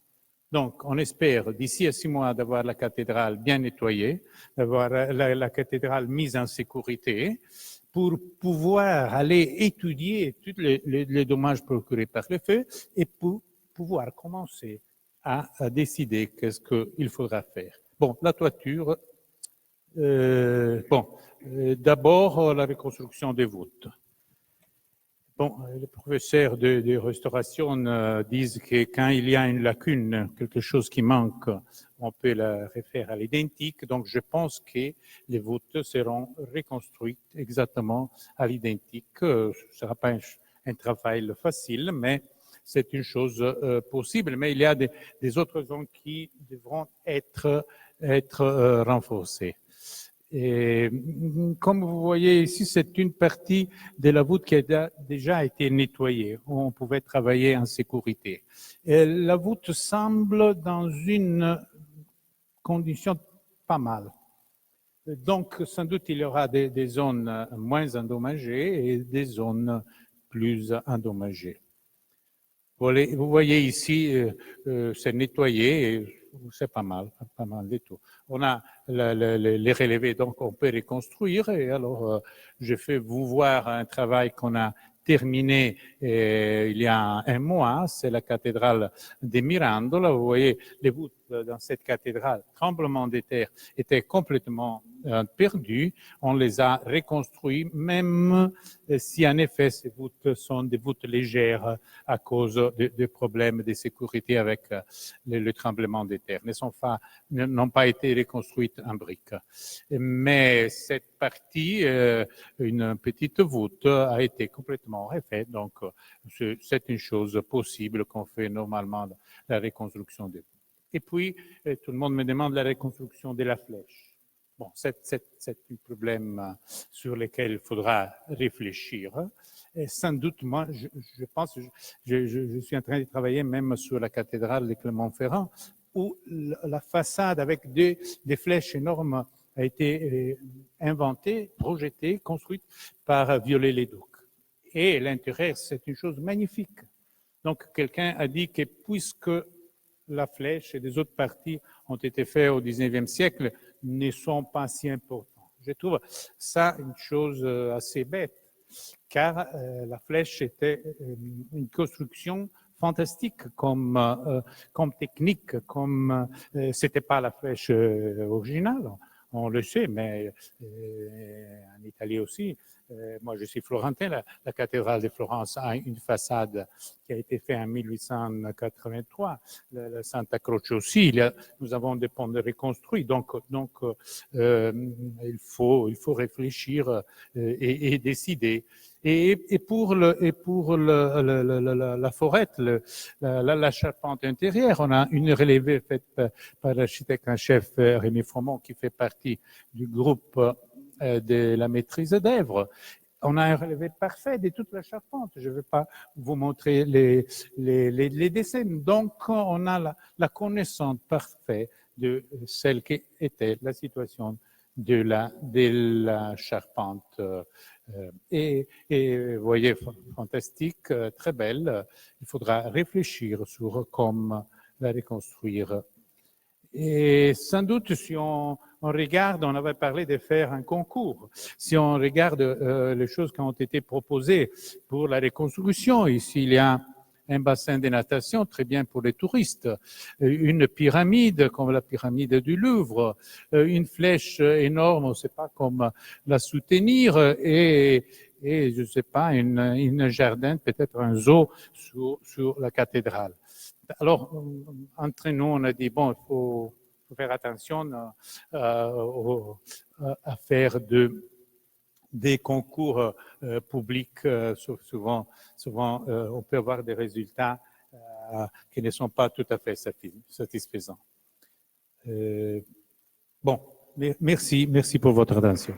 Donc, on espère d'ici à 6 mois d'avoir la cathédrale bien nettoyée, d'avoir la cathédrale mise en sécurité, pour pouvoir aller étudier tous les dommages procurés par le feu et pour pouvoir commencer à décider qu'est-ce qu'il faudra faire. Bon, la toiture, d'abord la reconstruction des voûtes. Bon, les professeurs de restauration disent que quand il y a une lacune, quelque chose qui manque, on peut la refaire à l'identique. Donc, je pense que les voûtes seront reconstruites exactement à l'identique. Ce ne sera pas un travail facile, mais c'est une chose possible. Mais il y a des autres zones qui devront être renforcées. Et comme vous voyez ici, c'est une partie de la voûte qui a déjà été nettoyée. On pouvait travailler en sécurité. Et la voûte semble dans une condition pas mal. Donc, sans doute, il y aura des zones moins endommagées et des zones plus endommagées. Vous voyez ici, c'est nettoyé et c'est pas mal du tout. On a les relevés, donc on peut reconstruire. Et alors, je fais vous voir un travail qu'on a terminé il y a un mois. C'est la cathédrale de Mirandola. Vous voyez, les voûtes dans cette cathédrale, tremblement de terre, étaient complètement perdus. On les a reconstruits, même si en effet ces voûtes sont des voûtes légères à cause de problèmes de sécurité avec le tremblement de terre. N'ont pas été reconstruites en briques. Mais cette partie, une petite voûte, a été complètement refaite. Donc, c'est une chose possible qu'on fait normalement, la reconstruction des voûtes. Et puis, tout le monde me demande la reconstruction de la flèche. Bon, c'est un problème sur lequel il faudra réfléchir. Et sans doute, moi, je pense, je suis en train de travailler même sur la cathédrale de Clermont-Ferrand, où la façade avec des flèches énormes a été inventée, projetée, construite par Viollet-le-Duc. Et l'intérieur, c'est une chose magnifique. Donc, quelqu'un a dit que puisque la flèche et des autres parties ont été faites au XIXe siècle, ne sont pas si importants. Je trouve ça une chose assez bête, car la flèche était une construction fantastique comme technique, comme c'était pas la flèche originale, on le sait, mais en Italie aussi. Moi, je suis florentin. La cathédrale de Florence a une façade qui a été faite en 1883. La Santa Croce aussi. Nous avons des ponts reconstruits. Donc, il faut réfléchir et décider. Et pour la forêt, la charpente intérieure, on a une relevée faite par l'architecte en chef Rémi Fromont, qui fait partie du groupe de la maîtrise d'œuvre. On a un relevé parfait de toute la charpente. Je ne vais pas vous montrer les dessins. Donc, on a la connaissance parfaite de celle qui était la situation de la charpente. Et vous voyez, fantastique, très belle. Il faudra réfléchir sur comment la reconstruire. Et sans doute, si on regarde, on avait parlé de faire un concours. Si on regarde les choses qui ont été proposées pour la reconstruction, ici il y a un bassin de natation très bien pour les touristes, une pyramide comme la pyramide du Louvre, une flèche énorme, on ne sait pas comment la soutenir, et je ne sais pas, un jardin, peut-être un zoo sur la cathédrale. Alors, entre nous, on a dit, bon, il faut faire attention à faire des concours publics. Souvent, on peut avoir des résultats qui ne sont pas tout à fait satisfaisants. Bon, merci pour votre attention.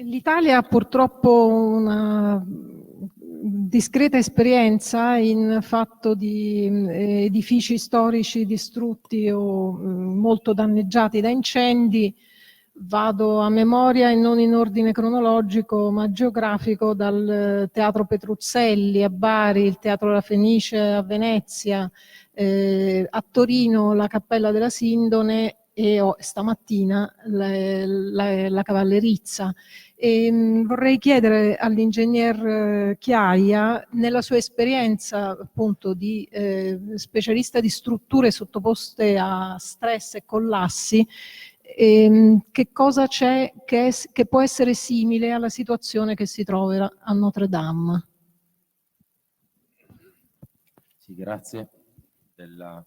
L'Italia ha purtroppo una discreta esperienza in fatto di edifici storici distrutti o molto danneggiati da incendi. Vado a memoria e non in ordine cronologico ma geografico, dal Teatro Petruzzelli a Bari, il Teatro La Fenice a Venezia, a Torino la Cappella della Sindone e stamattina la Cavallerizza. Vorrei chiedere all'ingegner Chiaia, nella sua esperienza appunto di specialista di strutture sottoposte a stress e collassi, che cosa c'è che può essere simile alla situazione che si trova a Notre Dame? Sì, grazie della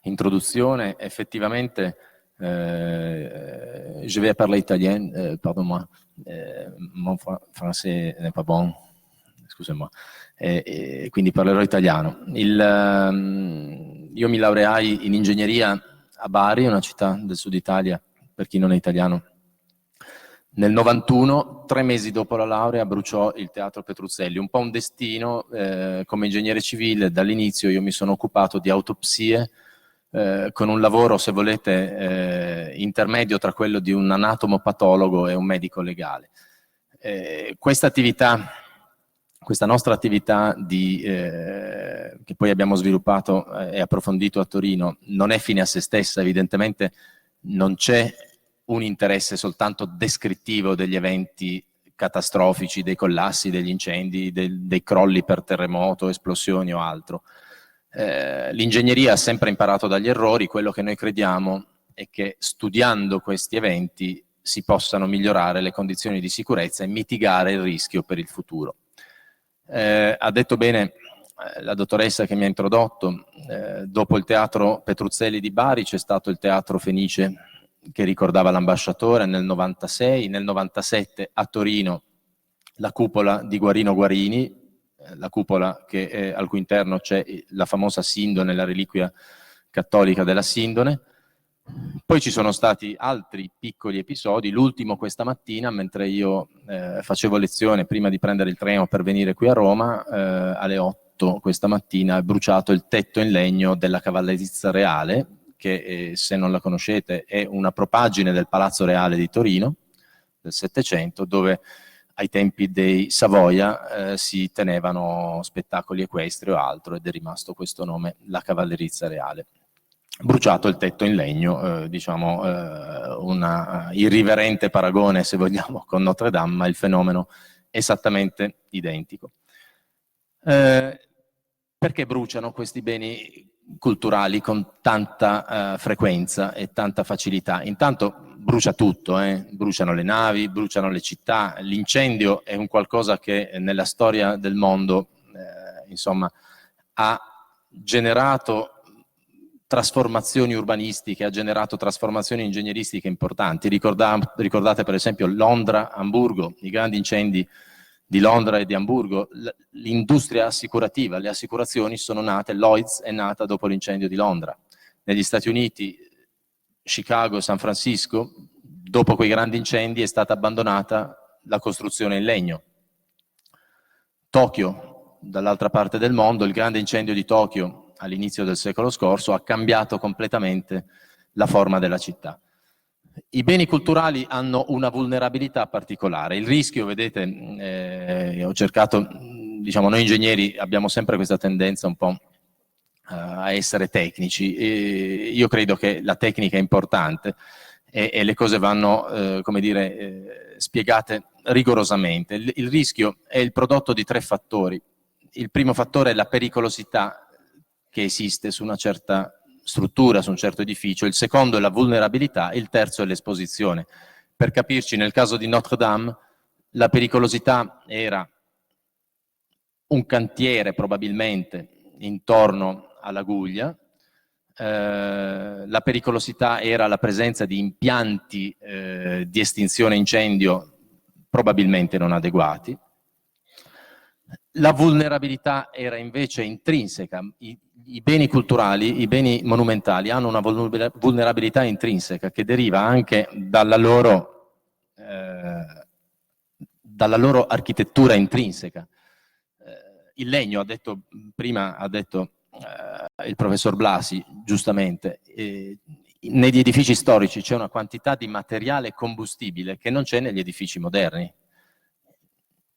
introduzione. Effettivamente, je vais parler italien, pardon-moi, mon français n'est pas bon, excusez-moi, quindi parlerò italiano. Io mi laureai in ingegneria a Bari, una città del sud Italia, per chi non è italiano. Nel 91, 3 mesi dopo la laurea, bruciò il Teatro Petruzzelli. Un po' un destino, come ingegnere civile, dall'inizio io mi sono occupato di autopsie, con un lavoro, se volete, intermedio tra quello di un anatomopatologo e un medico legale. Questa nostra attività che poi abbiamo sviluppato e approfondito a Torino non è fine a se stessa, evidentemente non c'è un interesse soltanto descrittivo degli eventi catastrofici, dei collassi, degli incendi, dei crolli per terremoto, esplosioni o altro. L'ingegneria ha sempre imparato dagli errori. Quello che noi crediamo è che studiando questi eventi si possano migliorare le condizioni di sicurezza e mitigare il rischio per il futuro. Ha detto bene la dottoressa che mi ha introdotto, dopo il Teatro Petruzzelli di Bari c'è stato il Teatro Fenice che ricordava l'ambasciatore nel 96, nel 97 a Torino la cupola di Guarino Guarini, la cupola al cui interno c'è la famosa Sindone, la reliquia cattolica della Sindone. Poi ci sono stati altri piccoli episodi, l'ultimo questa mattina mentre io facevo lezione prima di prendere il treno per venire qui a Roma, alle 8 questa mattina è bruciato il tetto in legno della Cavallerizza Reale, che se non la conoscete è una propaggine del Palazzo Reale di Torino del Settecento, dove ai tempi dei Savoia si tenevano spettacoli equestri o altro, ed è rimasto questo nome, la Cavallerizza Reale. Bruciato il tetto in legno, diciamo un irriverente paragone, se vogliamo, con Notre Dame, ma il fenomeno è esattamente identico. Perché bruciano questi beni culturali con tanta frequenza e tanta facilità? Intanto brucia tutto, bruciano le navi, bruciano le città. L'incendio è un qualcosa che nella storia del mondo insomma ha generato trasformazioni urbanistiche, ha generato trasformazioni ingegneristiche importanti. Ricordate per esempio Londra, Amburgo, i grandi incendi di Londra e di Amburgo, l'industria assicurativa, le assicurazioni sono nate, Lloyd's è nata dopo l'incendio di Londra. Negli Stati Uniti, Chicago, San Francisco, dopo quei grandi incendi è stata abbandonata la costruzione in legno. Tokyo, dall'altra parte del mondo, il grande incendio di Tokyo all'inizio del secolo scorso ha cambiato completamente la forma della città. I beni culturali hanno una vulnerabilità particolare. Il rischio, vedete, ho cercato, diciamo, noi ingegneri abbiamo sempre questa tendenza un po' a essere tecnici. Io credo che la tecnica è importante e le cose vanno, come dire, spiegate rigorosamente. Il rischio è il prodotto di 3 fattori. Il primo fattore è la pericolosità che esiste su una certa struttura, su un certo edificio. Il secondo è la vulnerabilità, il terzo è l'esposizione. Per capirci, nel caso di Notre Dame, la pericolosità era un cantiere probabilmente intorno alla Guglia, la pericolosità era la presenza di impianti di estinzione incendio probabilmente non adeguati, la vulnerabilità era invece intrinseca. I beni culturali, i beni monumentali hanno una vulnerabilità intrinseca che deriva anche dalla loro architettura intrinseca. Il legno, prima ha detto il professor Blasi, giustamente, negli edifici storici c'è una quantità di materiale combustibile che non c'è negli edifici moderni.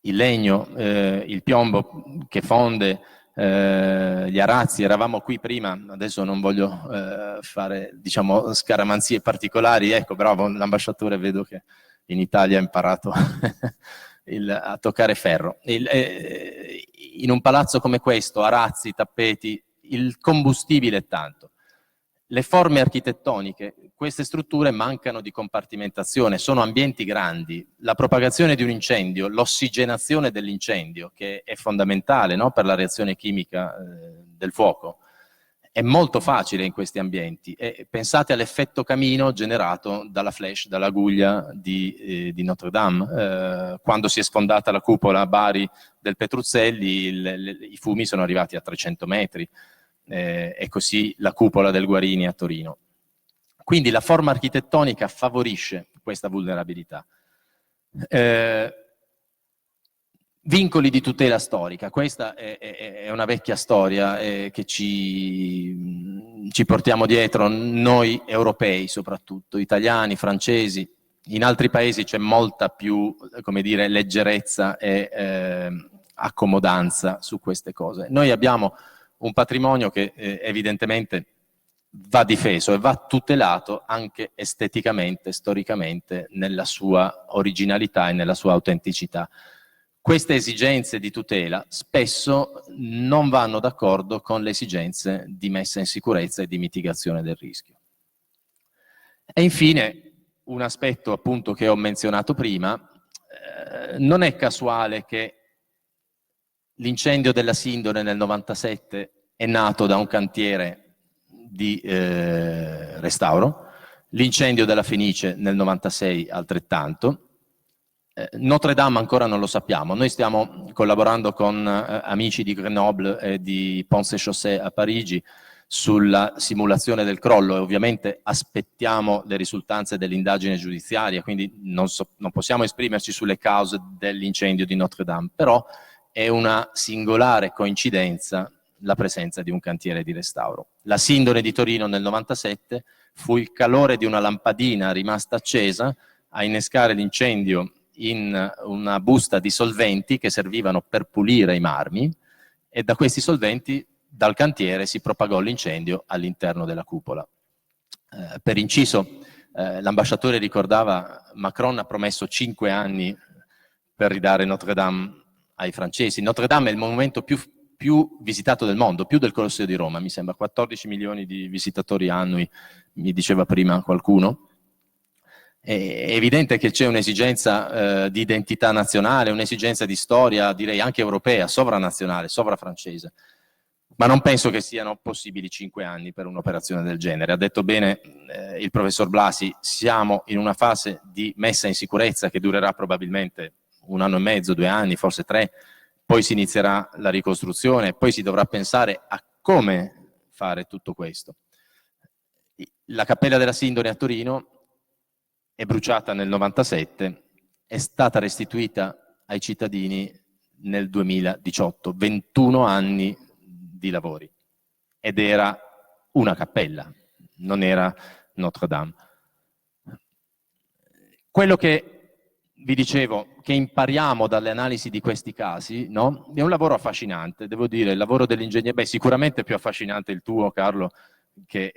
Il legno, il piombo che fonde, gli arazzi, eravamo qui prima, adesso non voglio fare, diciamo, scaramanzie particolari, ecco, bravo, l'ambasciatore vedo che in Italia ha imparato a toccare ferro. In un palazzo come questo, arazzi, tappeti, il combustibile è tanto. Le forme architettoniche, queste strutture mancano di compartimentazione, sono ambienti grandi. La propagazione di un incendio, l'ossigenazione dell'incendio, che è fondamentale, no, per la reazione chimica del fuoco, è molto facile in questi ambienti. E pensate all'effetto camino generato dalla flash, dalla guglia di Notre Dame. Quando si è sfondata la cupola a Bari del Petruzzelli, i fumi sono arrivati a 300 metri. E così la cupola del Guarini a Torino. Quindi la forma architettonica favorisce questa vulnerabilità. Vincoli di tutela storica, questa è una vecchia storia che ci portiamo dietro noi europei, soprattutto italiani, francesi. In altri paesi c'è molta più, come dire, leggerezza e accomodanza su queste cose. Noi abbiamo un patrimonio che evidentemente va difeso e va tutelato anche esteticamente, storicamente, nella sua originalità e nella sua autenticità. Queste esigenze di tutela spesso non vanno d'accordo con le esigenze di messa in sicurezza e di mitigazione del rischio. E infine, un aspetto appunto che ho menzionato prima, non è casuale che l'incendio della Sindone nel 97 è nato da un cantiere di restauro, l'incendio della Fenice nel 96 altrettanto. Notre Dame ancora non lo sappiamo, noi stiamo collaborando con amici di Grenoble e di Pont-Saint-Chaussée a Parigi sulla simulazione del crollo e ovviamente aspettiamo le risultanze dell'indagine giudiziaria, quindi non possiamo esprimerci sulle cause dell'incendio di Notre Dame, però è una singolare coincidenza la presenza di un cantiere di restauro. La Sindone di Torino nel 97 fu il calore di una lampadina rimasta accesa a innescare l'incendio in una busta di solventi che servivano per pulire i marmi e da questi solventi dal cantiere si propagò l'incendio all'interno della cupola. Per inciso, l'ambasciatore ricordava Macron ha promesso 5 anni per ridare Notre Dame ai francesi. Notre Dame è il monumento più visitato del mondo, più del Colosseo di Roma, mi sembra 14 milioni di visitatori annui, mi diceva prima qualcuno. È evidente che c'è un'esigenza di identità nazionale, un'esigenza di storia, direi anche europea, sovranazionale, sovrafrancese. Ma non penso che siano possibili 5 anni per un'operazione del genere. Ha detto bene il professor Blasi, siamo in una fase di messa in sicurezza che durerà probabilmente 1 anno e mezzo, 2 anni, forse 3, poi si inizierà la ricostruzione, poi si dovrà pensare a come fare tutto questo. La Cappella della Sindone a Torino è bruciata nel 97, è stata restituita ai cittadini nel 2018, 21 anni di lavori, ed era una cappella, non era Notre Dame. Quello che vi dicevo che impariamo dalle analisi di questi casi, no? È un lavoro affascinante, devo dire, il lavoro dell'ingegnere, sicuramente è più affascinante il tuo, Carlo, che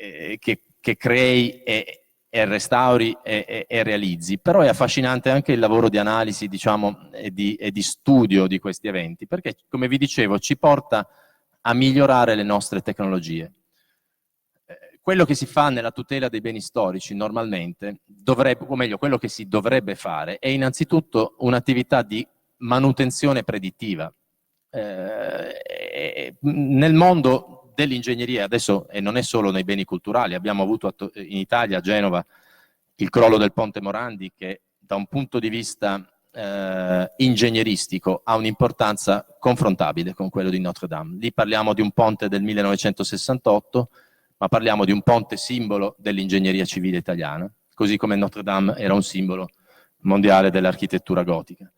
crei e restauri e realizzi, però è affascinante anche il lavoro di analisi, diciamo, e di studio di questi eventi, perché, come vi dicevo, ci porta a migliorare le nostre tecnologie. Quello che si fa nella tutela dei beni storici normalmente, o meglio, quello che si dovrebbe fare, è innanzitutto un'attività di manutenzione predittiva. Nel mondo dell'ingegneria, adesso, e non è solo nei beni culturali, abbiamo avuto in Italia, a Genova, il crollo del Ponte Morandi, che da un punto di vista ingegneristico ha un'importanza confrontabile con quello di Notre Dame. Lì parliamo di un ponte del 1968, ma parliamo di un ponte simbolo dell'ingegneria civile italiana, così come Notre Dame era un simbolo mondiale dell'architettura gotica.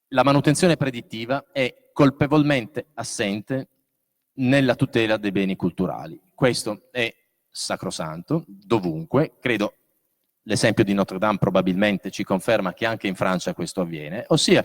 La manutenzione predittiva è colpevolmente assente nella tutela dei beni culturali. Questo è sacrosanto, dovunque. Credo l'esempio di Notre Dame probabilmente ci conferma che anche in Francia questo avviene, ossia,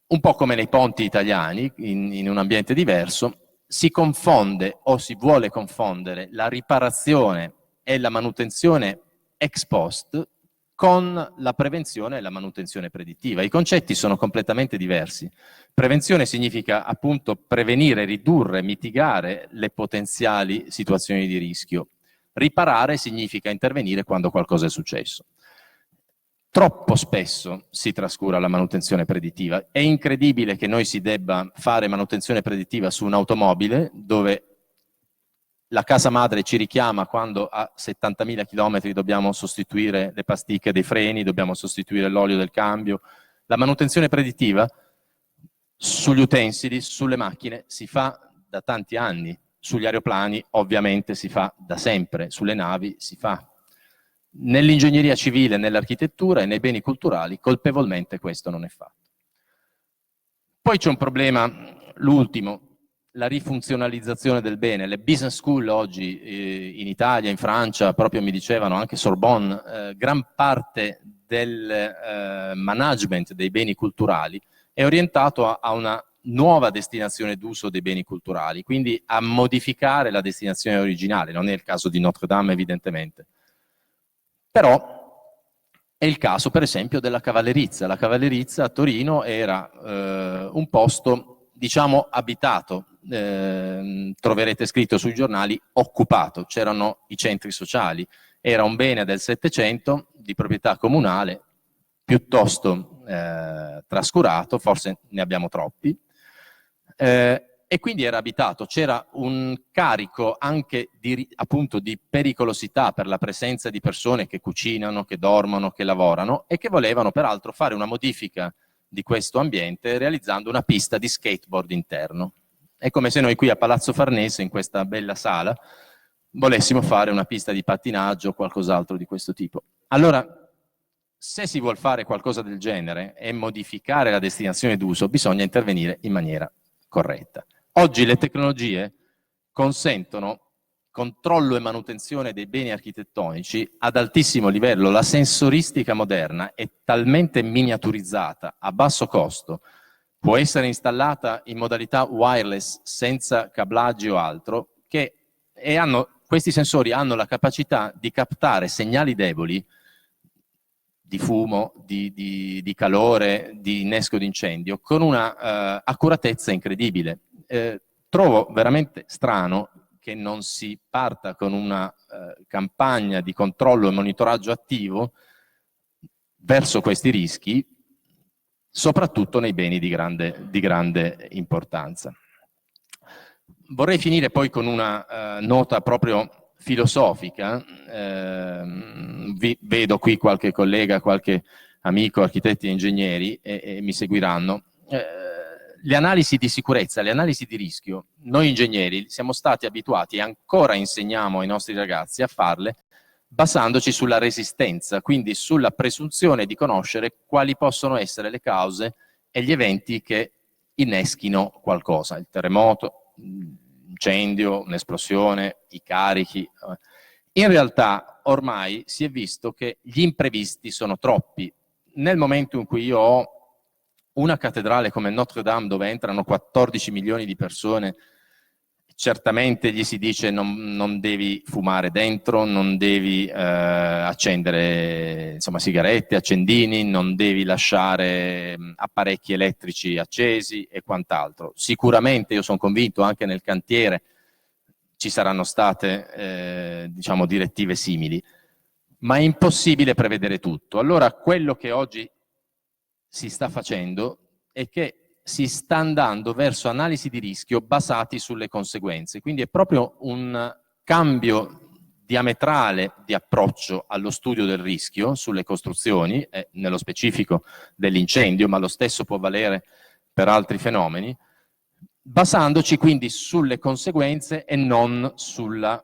un po' come nei ponti italiani, in un ambiente diverso, si confonde o si vuole confondere la riparazione e la manutenzione ex post con la prevenzione e la manutenzione predittiva. I concetti sono completamente diversi. Prevenzione significa appunto prevenire, ridurre, mitigare le potenziali situazioni di rischio. Riparare significa intervenire quando qualcosa è successo. Troppo spesso si trascura la manutenzione predittiva. È incredibile che noi si debba fare manutenzione predittiva su un'automobile dove la casa madre ci richiama quando a 70.000 km dobbiamo sostituire le pasticche dei freni, dobbiamo sostituire l'olio del cambio. La manutenzione predittiva sugli utensili, sulle macchine, si fa da tanti anni. Sugli aeroplani ovviamente si fa da sempre, sulle navi si fa. Nell'ingegneria civile, nell'architettura e nei beni culturali colpevolmente questo non è fatto. Poi c'è un problema, l'ultimo, la rifunzionalizzazione del bene. Le business school oggi in Italia, in Francia, proprio mi dicevano, anche Sorbonne, gran parte del management dei beni culturali è orientato a una nuova destinazione d'uso dei beni culturali, quindi a modificare la destinazione originale. Non è il caso di Notre Dame, evidentemente. Però è il caso, per esempio, della Cavallerizza. La Cavallerizza a Torino era un posto, diciamo, abitato. Troverete scritto sui giornali occupato, c'erano i centri sociali. Era un bene del Settecento di proprietà comunale, piuttosto trascurato, forse ne abbiamo troppi. E quindi era abitato, c'era un carico anche appunto di pericolosità per la presenza di persone che cucinano, che dormono, che lavorano e che volevano peraltro fare una modifica di questo ambiente realizzando una pista di skateboard interno. È come se noi qui a Palazzo Farnese, in questa bella sala, volessimo fare una pista di pattinaggio o qualcos'altro di questo tipo. Allora, se si vuol fare qualcosa del genere e modificare la destinazione d'uso, bisogna intervenire in maniera corretta. Oggi le tecnologie consentono controllo e manutenzione dei beni architettonici ad altissimo livello. La sensoristica moderna è talmente miniaturizzata, a basso costo, può essere installata in modalità wireless senza cablaggi o altro, questi sensori hanno la capacità di captare segnali deboli di fumo, di calore, di innesco di incendio, con una accuratezza incredibile. Trovo veramente strano che non si parta con una campagna di controllo e monitoraggio attivo verso questi rischi, soprattutto nei beni di grande importanza. Vorrei finire poi con una nota proprio filosofica. Vedo qui qualche collega, qualche amico, architetti e ingegneri e mi seguiranno. Le analisi di sicurezza, le analisi di rischio, noi ingegneri siamo stati abituati e ancora insegniamo ai nostri ragazzi a farle basandoci sulla resistenza, quindi sulla presunzione di conoscere quali possono essere le cause e gli eventi che inneschino qualcosa, il terremoto, l'incendio, un'esplosione, i carichi. In realtà ormai si è visto che gli imprevisti sono troppi. nel momento in cui io ho una cattedrale come Notre Dame dove entrano 14 milioni di persone, certamente gli si dice non devi fumare dentro, non devi accendere insomma, sigarette, accendini, non devi lasciare apparecchi elettrici accesi e quant'altro. Sicuramente io sono convinto anche nel cantiere ci saranno state diciamo, direttive simili, ma è impossibile prevedere tutto. Allora quello che oggi si sta facendo è che si sta andando verso analisi di rischio basati sulle conseguenze, quindi è proprio un cambio diametrale di approccio allo studio del rischio sulle costruzioni, nello specifico dell'incendio, ma lo stesso può valere per altri fenomeni, basandoci quindi sulle conseguenze e non sulle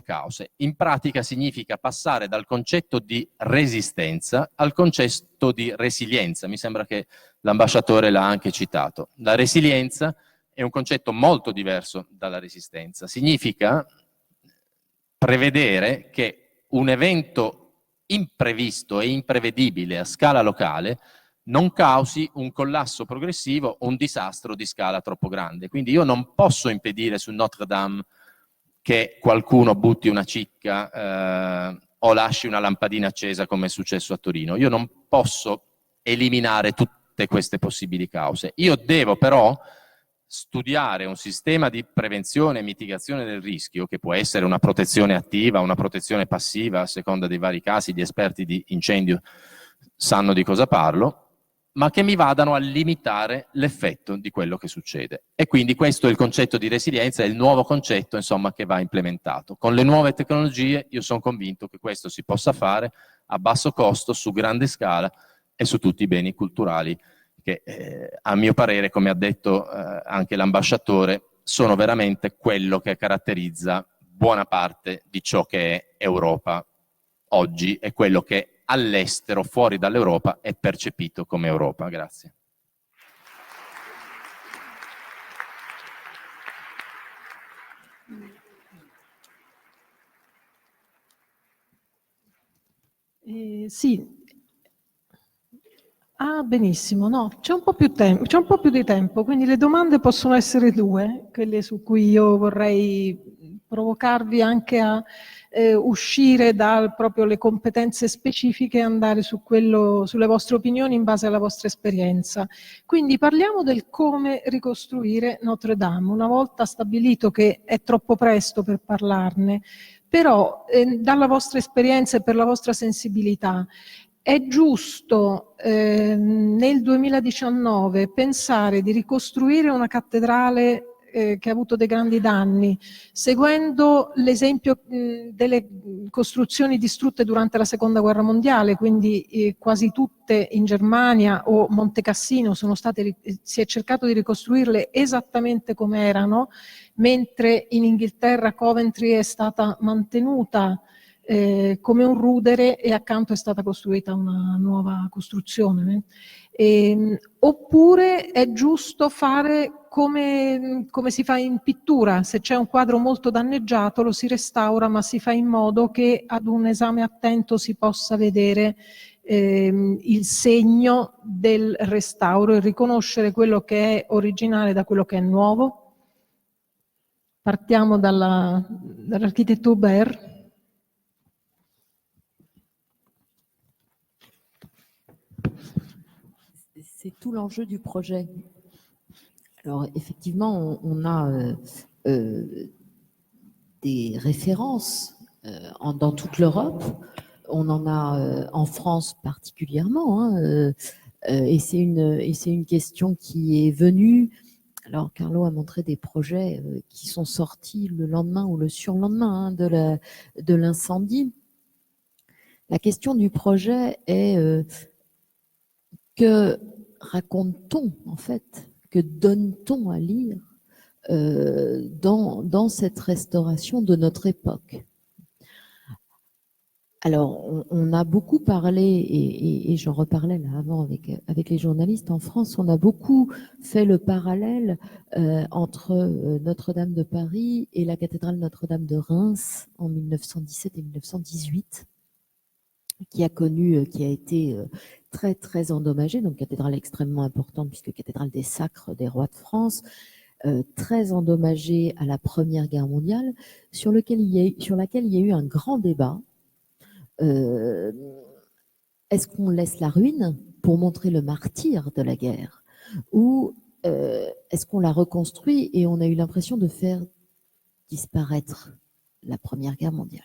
cause. In pratica significa passare dal concetto di resistenza al concetto di resilienza. Mi sembra che l'ambasciatore l'ha anche citato. La resilienza è un concetto molto diverso dalla resistenza. Significa prevedere che un evento imprevisto e imprevedibile a scala locale non causi un collasso progressivo o un disastro di scala troppo grande. Quindi io non posso impedire su Notre Dame che qualcuno butti una cicca o lasci una lampadina accesa come è successo a Torino. Io non posso eliminare tutte queste possibili cause. Io devo però studiare un sistema di prevenzione e mitigazione del rischio, che può essere una protezione attiva, una protezione passiva, a seconda dei vari casi. Gli esperti di incendio sanno di cosa parlo, ma che mi vadano a limitare l'effetto di quello che succede. E quindi questo è il concetto di resilienza, è il nuovo concetto, insomma, che va implementato. Con le nuove tecnologie io sono convinto che questo si possa fare a basso costo, su grande scala e su tutti i beni culturali che, a mio parere, come ha detto anche l'ambasciatore, sono veramente quello che caratterizza buona parte di ciò che è Europa oggi e quello che all'estero, fuori dall'Europa, è percepito come Europa. Grazie. Sì. Ah, benissimo, no, c'è un po' più tempo, c'è un po' più di tempo, quindi le domande possono essere due, quelle su cui io vorrei provocarvi anche a uscire da proprio le competenze specifiche e andare su quello, sulle vostre opinioni in base alla vostra esperienza. Quindi parliamo del come ricostruire Notre Dame, una volta stabilito che è troppo presto per parlarne, però dalla vostra esperienza e per la vostra sensibilità, è giusto nel 2019 pensare di ricostruire una cattedrale che ha avuto dei grandi danni, seguendo l'esempio delle costruzioni distrutte durante la Seconda Guerra Mondiale, quindi quasi tutte in Germania o Monte Cassino si è cercato di ricostruirle esattamente come erano, mentre in Inghilterra Coventry è stata mantenuta come un rudere e accanto è stata costruita una nuova costruzione. Oppure è giusto fare come si fa in pittura: se c'è un quadro molto danneggiato lo si restaura, ma si fa in modo che ad un esame attento si possa vedere il segno del restauro e riconoscere quello che è originale da quello che è nuovo. Partiamo dall'architetto Hubert. C'est tout l'enjeu du projet. Alors effectivement, on a des références dans toute l'Europe. On en a en France particulièrement, hein, et c'est une question qui est venue. Alors Carlo a montré des projets qui sont sortis le lendemain ou le surlendemain de l'incendie. La question du projet est que raconte-t-on en fait, que donne-t-on à lire dans cette restauration de notre époque? Alors, on a beaucoup parlé, et j'en reparlais là avant avec les journalistes en France, on a beaucoup fait le parallèle entre Notre-Dame de Paris et la cathédrale Notre-Dame de Reims en 1917 et 1918. qui a été très, très endommagée, donc cathédrale extrêmement importante puisque cathédrale des sacres des rois de France, très endommagée à la Première Guerre mondiale, sur laquelle il y a eu un grand débat. Est-ce qu'on laisse la ruine pour montrer le martyr de la guerre, ou est-ce qu'on la reconstruit et on a eu l'impression de faire disparaître la Première Guerre mondiale?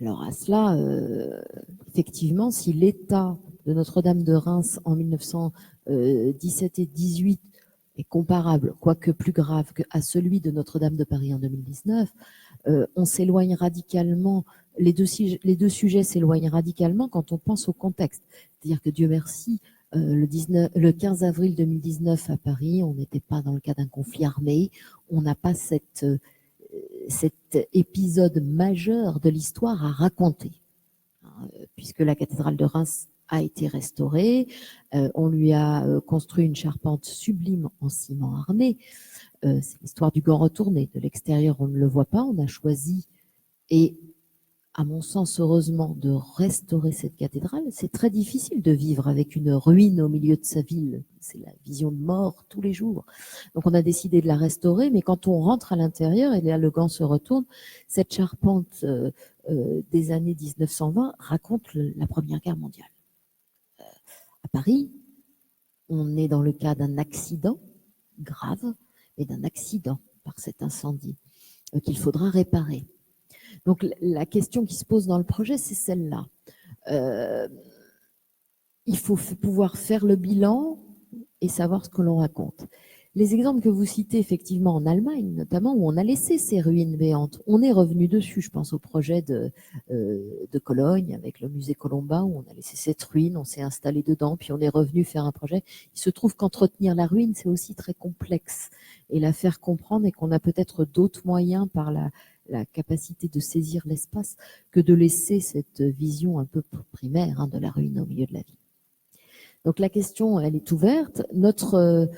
Alors à cela, effectivement, si l'état de Notre-Dame de Reims en 1917 et 18 est comparable, quoique plus grave, à celui de Notre-Dame de Paris en 2019, on s'éloigne radicalement, les deux sujets s'éloignent radicalement quand on pense au contexte. C'est-à-dire que Dieu merci, le 15 avril 2019 à Paris, on n'était pas dans le cas d'un conflit armé, on n'a pas cet épisode majeur de l'histoire à raconter, puisque la cathédrale de Reims a été restaurée, on lui a construit une charpente sublime en ciment armé. C'est l'histoire du gant retourné. De l'extérieur, on ne le voit pas. On a choisi, et à mon sens, heureusement, de restaurer cette cathédrale. C'est très difficile de vivre avec une ruine au milieu de sa ville. C'est la vision de mort tous les jours. Donc on a décidé de la restaurer, mais quand on rentre à l'intérieur, et là le gant se retourne, cette charpente des années 1920 raconte la Première Guerre mondiale. À Paris, on est dans le cas d'un accident grave, et d'un accident par cet incendie qu'il faudra réparer. Donc la question qui se pose dans le projet, c'est celle-là. Il faut pouvoir faire le bilan et savoir ce que l'on raconte. Les exemples que vous citez effectivement en Allemagne, notamment, où on a laissé ces ruines béantes, on est revenu dessus, je pense au projet de Cologne avec le musée Colomba, où on a laissé cette ruine, on s'est installé dedans, puis on est revenu faire un projet. Il se trouve qu'entretenir la ruine, c'est aussi très complexe, et la faire comprendre, et qu'on a peut-être d'autres moyens par la capacité de saisir l'espace que de laisser cette vision un peu primaire de la ruine au milieu de la ville. Donc la question, elle est ouverte. Notre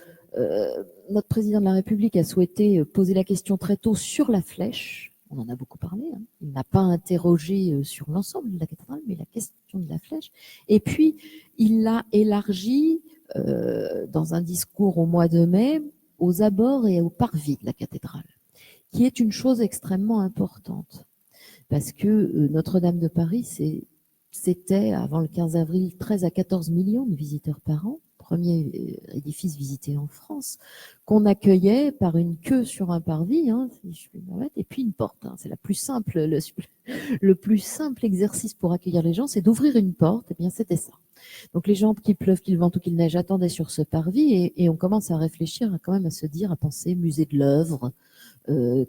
président de la République a souhaité poser la question très tôt sur la flèche. On en a beaucoup parlé. Il n'a pas interrogé sur l'ensemble de la cathédrale, mais la question de la flèche. Et puis, il l'a élargi dans un discours au mois de mai aux abords et au parvis de la cathédrale, qui est une chose extrêmement importante. Parce que Notre-Dame de Paris, c'était, avant le 15 avril, 13 à 14 millions de visiteurs par an, premier édifice visité en France, qu'on accueillait par une queue sur un parvis, si je puis me permettre, et puis une porte. C'est la plus simple, le plus simple exercice pour accueillir les gens, c'est d'ouvrir une porte. Eh bien, c'était ça. Donc les gens, qu'il pleuve, qu'il vente ou qu'il neige, attendaient sur ce parvis, et on commence à réfléchir, quand même à se dire, à penser musée de l'œuvre.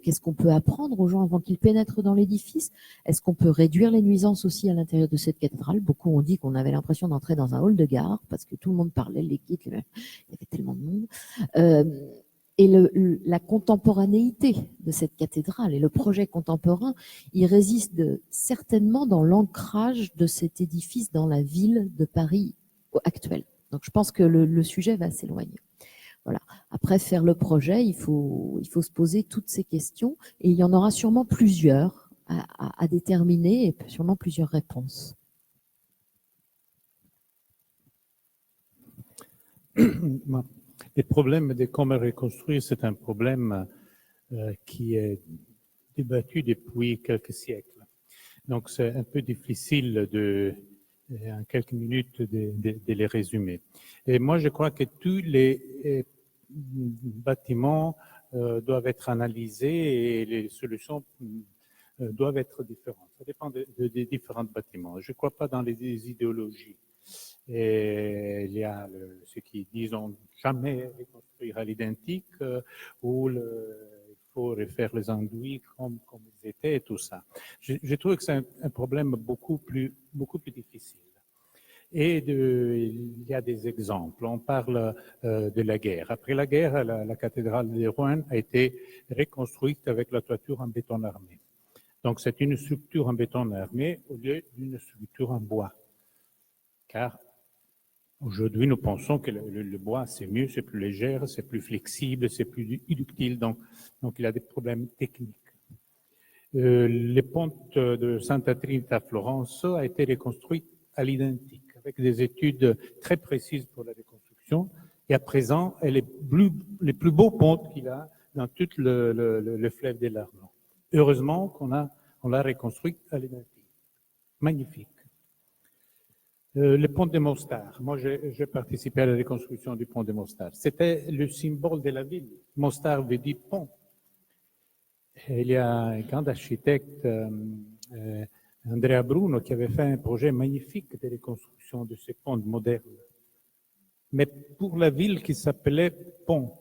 Qu'est-ce qu'on peut apprendre aux gens avant qu'ils pénètrent dans l'édifice? Est-ce qu'on peut réduire les nuisances aussi à l'intérieur de cette cathédrale? Beaucoup ont dit qu'on avait l'impression d'entrer dans un hall de gare parce que tout le monde parlait, les guides, il y avait tellement de monde. Et la contemporanéité de cette cathédrale et le projet contemporain, il résiste certainement dans l'ancrage de cet édifice dans la ville de Paris actuelle. Donc je pense que le sujet va s'éloigner. Voilà. Après, faire le projet, il faut se poser toutes ces questions, et il y en aura sûrement plusieurs à déterminer, et sûrement plusieurs réponses. Le problème de comment reconstruire, c'est un problème qui est débattu depuis quelques siècles. Donc, c'est un peu difficile en quelques minutes de les résumer. Et moi, je crois que tous les bâtiments doivent être analysés et les solutions doivent être différentes. Ça dépend des différents bâtiments. Je ne crois pas dans les idéologies. Et il y a ceux qui disent jamais reconstruire à l'identique ou il faut refaire les enduits comme ils étaient et tout ça. Je trouve que c'est un problème beaucoup plus difficile. Et il y a des exemples. On parle de la guerre. Après la guerre, la cathédrale de Rouen a été reconstruite avec la toiture en béton armé. Donc c'est une structure en béton armé au lieu d'une structure en bois. Car aujourd'hui, nous pensons que le bois, c'est mieux, c'est plus léger, c'est plus flexible, c'est plus ductile. Donc il y a des problèmes techniques. Le pont de Santa Trinita à Florence a été reconstruit à l'identique, avec des études très précises pour la reconstruction. Et à présent, elle est les plus beaux ponts qu'il a dans tout le fleuve de l'Arno. Heureusement qu'on l'a reconstruit à l'identique. Magnifique. Le pont de Mostar. Moi, j'ai participé à la reconstruction du pont de Mostar. C'était le symbole de la ville. Mostar veut dire pont. Et il y a un grand architecte, Andrea Bruno, qui avait fait un projet magnifique de reconstruction de ce pont moderne. Mais pour la ville qui s'appelait Pont,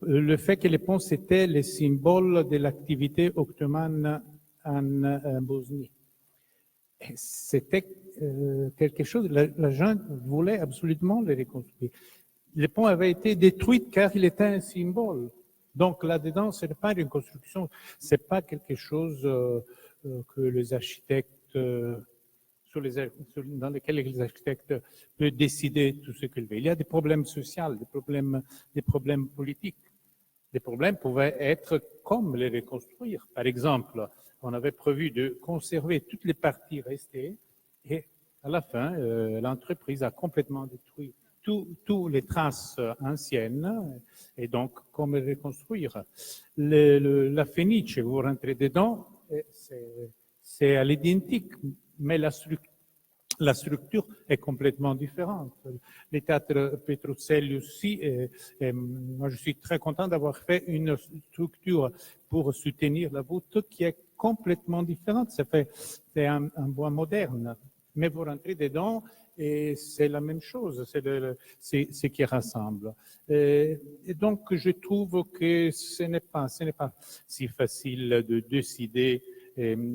le fait que les ponts, c'était le symbole de l'activité ottomane en Bosnie. C'était quelque chose, la gente voulait absolument le reconstruire. Le pont avait été détruit car il était un symbole. Donc là-dedans, ce n'est pas une construction, ce n'est pas quelque chose que les architectes, dans lesquels les architectes peuvent décider tout ce qu'ils veulent. Il y a des problèmes sociaux, des problèmes politiques. Les problèmes pouvaient être comme les reconstruire. Par exemple, on avait prévu de conserver toutes les parties restées et à la fin, l'entreprise a complètement détruit toutes les traces anciennes et donc comment les reconstruire. La Fenice, vous rentrez dedans, c'est à l'identique, mais la structure est complètement différente. Le théâtre Petruzzelli aussi, moi je suis très content d'avoir fait une structure pour soutenir la voûte qui est complètement différente. C'est un bois moderne, mais vous rentrez dedans et c'est la même chose, c'est ce qui rassemble. Et donc je trouve que ce n'est pas si facile de décider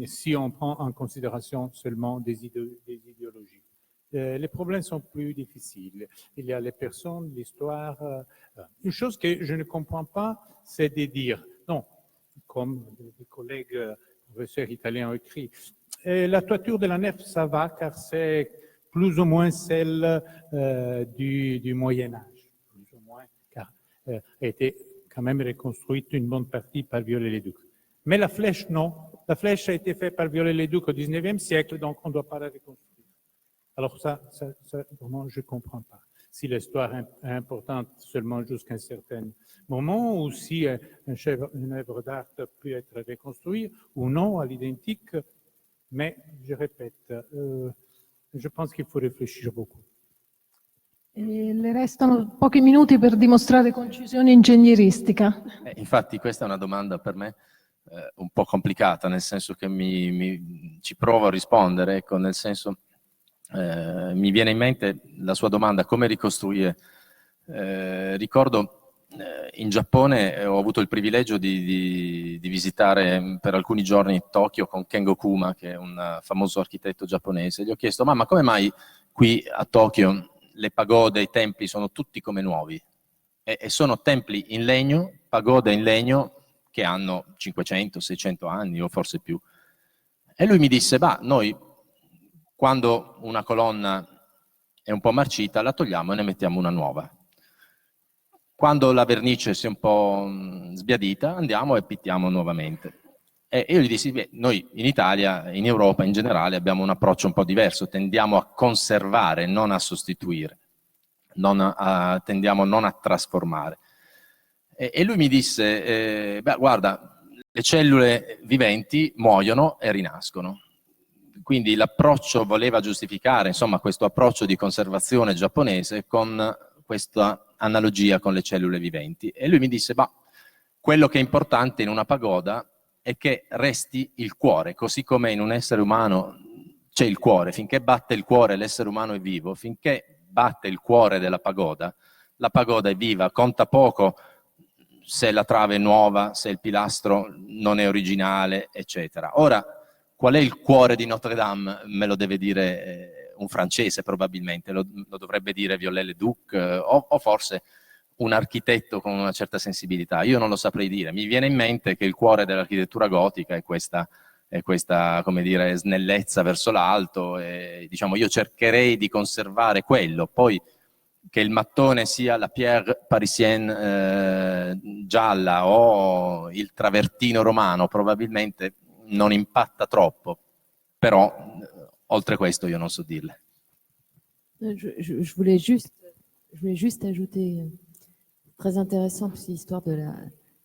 si on prend en considération seulement des idéologies. Les problèmes sont plus difficiles. Il y a les personnes, l'histoire. Une chose que je ne comprends pas, c'est de dire, non, comme des collègues professeurs italiens ont écrit, la toiture de la nef, ça va, car c'est plus ou moins celle du Moyen-Âge, plus ou moins, car a été quand même reconstruite une bonne partie par Viollet-le-Duc. Mais la flèche, non. La flèche a été faite par Viollet-le-Duc au XIXe siècle, donc on ne doit pas la reconstruire. Alors ça vraiment, je ne comprends pas. Si l'histoire est importante seulement jusqu'à un certain moment, ou si une œuvre d'art peut être reconstruite, ou non, à l'identique. Mais, je répète, je pense qu'il faut réfléchir beaucoup. E le restano pochi minuti per dimostrare concisione ingegneristica. Infatti questa è una domanda per me un po' complicata, nel senso che ci provo a rispondere, ecco, nel senso mi viene in mente la sua domanda, come ricostruire. Ricordo in Giappone ho avuto il privilegio di visitare per alcuni giorni Tokyo con Kengo Kuma, che è un famoso architetto giapponese. Gli ho chiesto, ma come mai qui a Tokyo le pagode, i templi sono tutti come nuovi? E sono templi in legno, pagode in legno, che hanno 500, 600 anni o forse più. E lui mi disse, noi quando una colonna è un po' marcita la togliamo e ne mettiamo una nuova. Quando la vernice si è un po' sbiadita andiamo e pittiamo nuovamente. E io gli dissi, noi in Italia, in Europa in generale abbiamo un approccio un po' diverso, tendiamo a conservare, non a sostituire, tendiamo non a trasformare. E lui mi disse, guarda, le cellule viventi muoiono e rinascono. Quindi l'approccio voleva giustificare, insomma, questo approccio di conservazione giapponese con questa analogia con le cellule viventi. E lui mi disse, quello che è importante in una pagoda è che resti il cuore, così come in un essere umano c'è il cuore. Finché batte il cuore l'essere umano è vivo, finché batte il cuore della pagoda, la pagoda è viva, conta poco se la trave è nuova, se il pilastro non è originale, eccetera. Ora, qual è il cuore di Notre Dame? Me lo deve dire un francese probabilmente, lo dovrebbe dire Viollet-le-Duc o forse un architetto con una certa sensibilità. Io non lo saprei dire. Mi viene in mente che il cuore dell'architettura gotica è questa, come dire, snellezza verso l'alto. Diciamo, io cercherei di conservare quello. Poi che il mattone sia la pierre parisienne gialla o il travertino romano, probabilmente non impatta troppo, però oltre questo io non so dirle. Je voulais juste ajouter, très intéressant, c'est l'histoire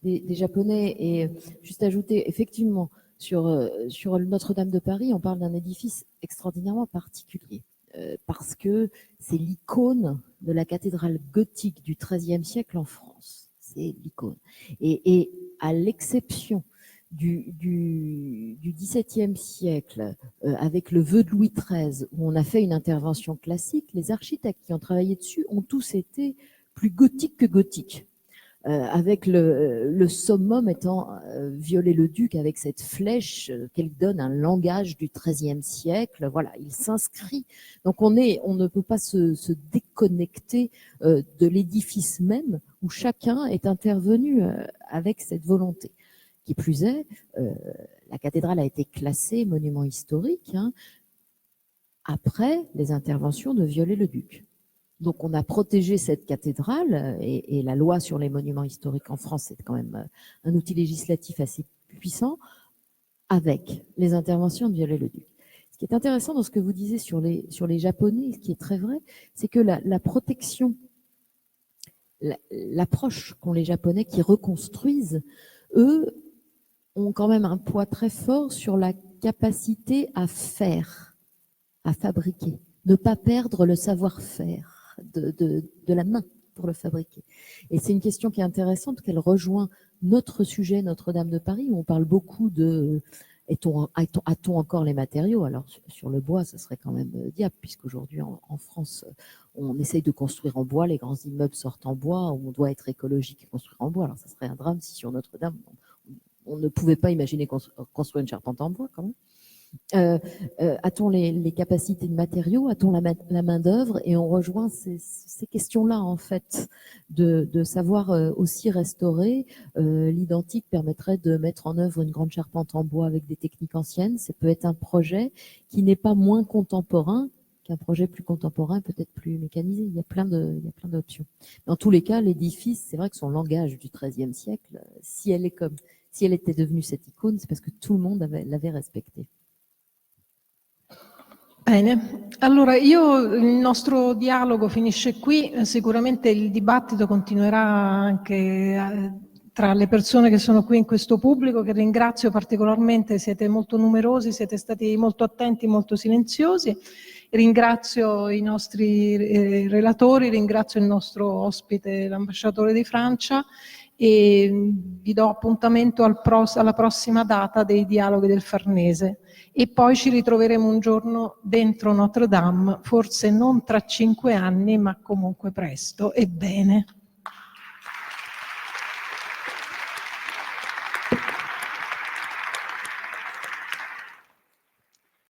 des Japonais, et juste ajouter, effectivement, sur Notre-Dame de Paris, on parle d'un édifice extraordinairement particulier, parce que c'est l'icône de la cathédrale gothique du XIIIe siècle en France. C'est l'icône. Et à l'exception du XVIIe siècle, avec le vœu de Louis XIII, où on a fait une intervention classique, les architectes qui ont travaillé dessus ont tous été plus gothiques que gothiques. Avec le summum étant Viollet-le-Duc, avec cette flèche qu'elle donne un langage du XIIIe siècle. Voilà, il s'inscrit. Donc on ne peut pas se déconnecter de l'édifice même, où chacun est intervenu avec cette volonté. Qui plus est, la cathédrale a été classée monument historique après les interventions de Viollet-le-Duc. Donc on a protégé cette cathédrale, et la loi sur les monuments historiques en France, c'est quand même un outil législatif assez puissant, avec les interventions de Viollet-le-Duc. Ce qui est intéressant dans ce que vous disiez sur les Japonais, ce qui est très vrai, c'est que la protection, l'approche qu'ont les Japonais qui reconstruisent, eux, ont quand même un poids très fort sur la capacité à faire, à fabriquer, ne pas perdre le savoir-faire de la main pour le fabriquer. Et c'est une question qui est intéressante, qu'elle rejoint notre sujet, Notre-Dame de Paris, où on parle beaucoup de a-t-on encore les matériaux? Alors sur le bois, ça serait quand même diable, puisqu'aujourd'hui en France, on essaye de construire en bois, les grands immeubles sortent en bois, on doit être écologique et construire en bois. Alors ça serait un drame si sur Notre-Dame, on ne pouvait pas imaginer construire une charpente en bois quand même. A-t-on les capacités de matériaux, a-t-on la main d'œuvre? Et on rejoint ces questions-là en fait, de savoir aussi restaurer. L'identique permettrait de mettre en œuvre une grande charpente en bois avec des techniques anciennes. Ça peut être un projet qui n'est pas moins contemporain qu'un projet plus contemporain, peut-être plus mécanisé. Il y a plein d'options. Dans tous les cas, l'édifice, c'est vrai que son langage du XIIIe siècle, si elle était devenue cette icône, c'est parce que tout le monde l'avait respectée. Bene, allora il nostro dialogo finisce qui, sicuramente il dibattito continuerà anche tra le persone che sono qui in questo pubblico, che ringrazio particolarmente, siete molto numerosi, siete stati molto attenti, molto silenziosi. Ringrazio i nostri relatori, ringrazio il nostro ospite, l'ambasciatore di Francia, e vi do appuntamento alla prossima data dei dialoghi del Farnese, e poi ci ritroveremo un giorno dentro Notre Dame, forse non tra 5 anni, ma comunque presto e bene.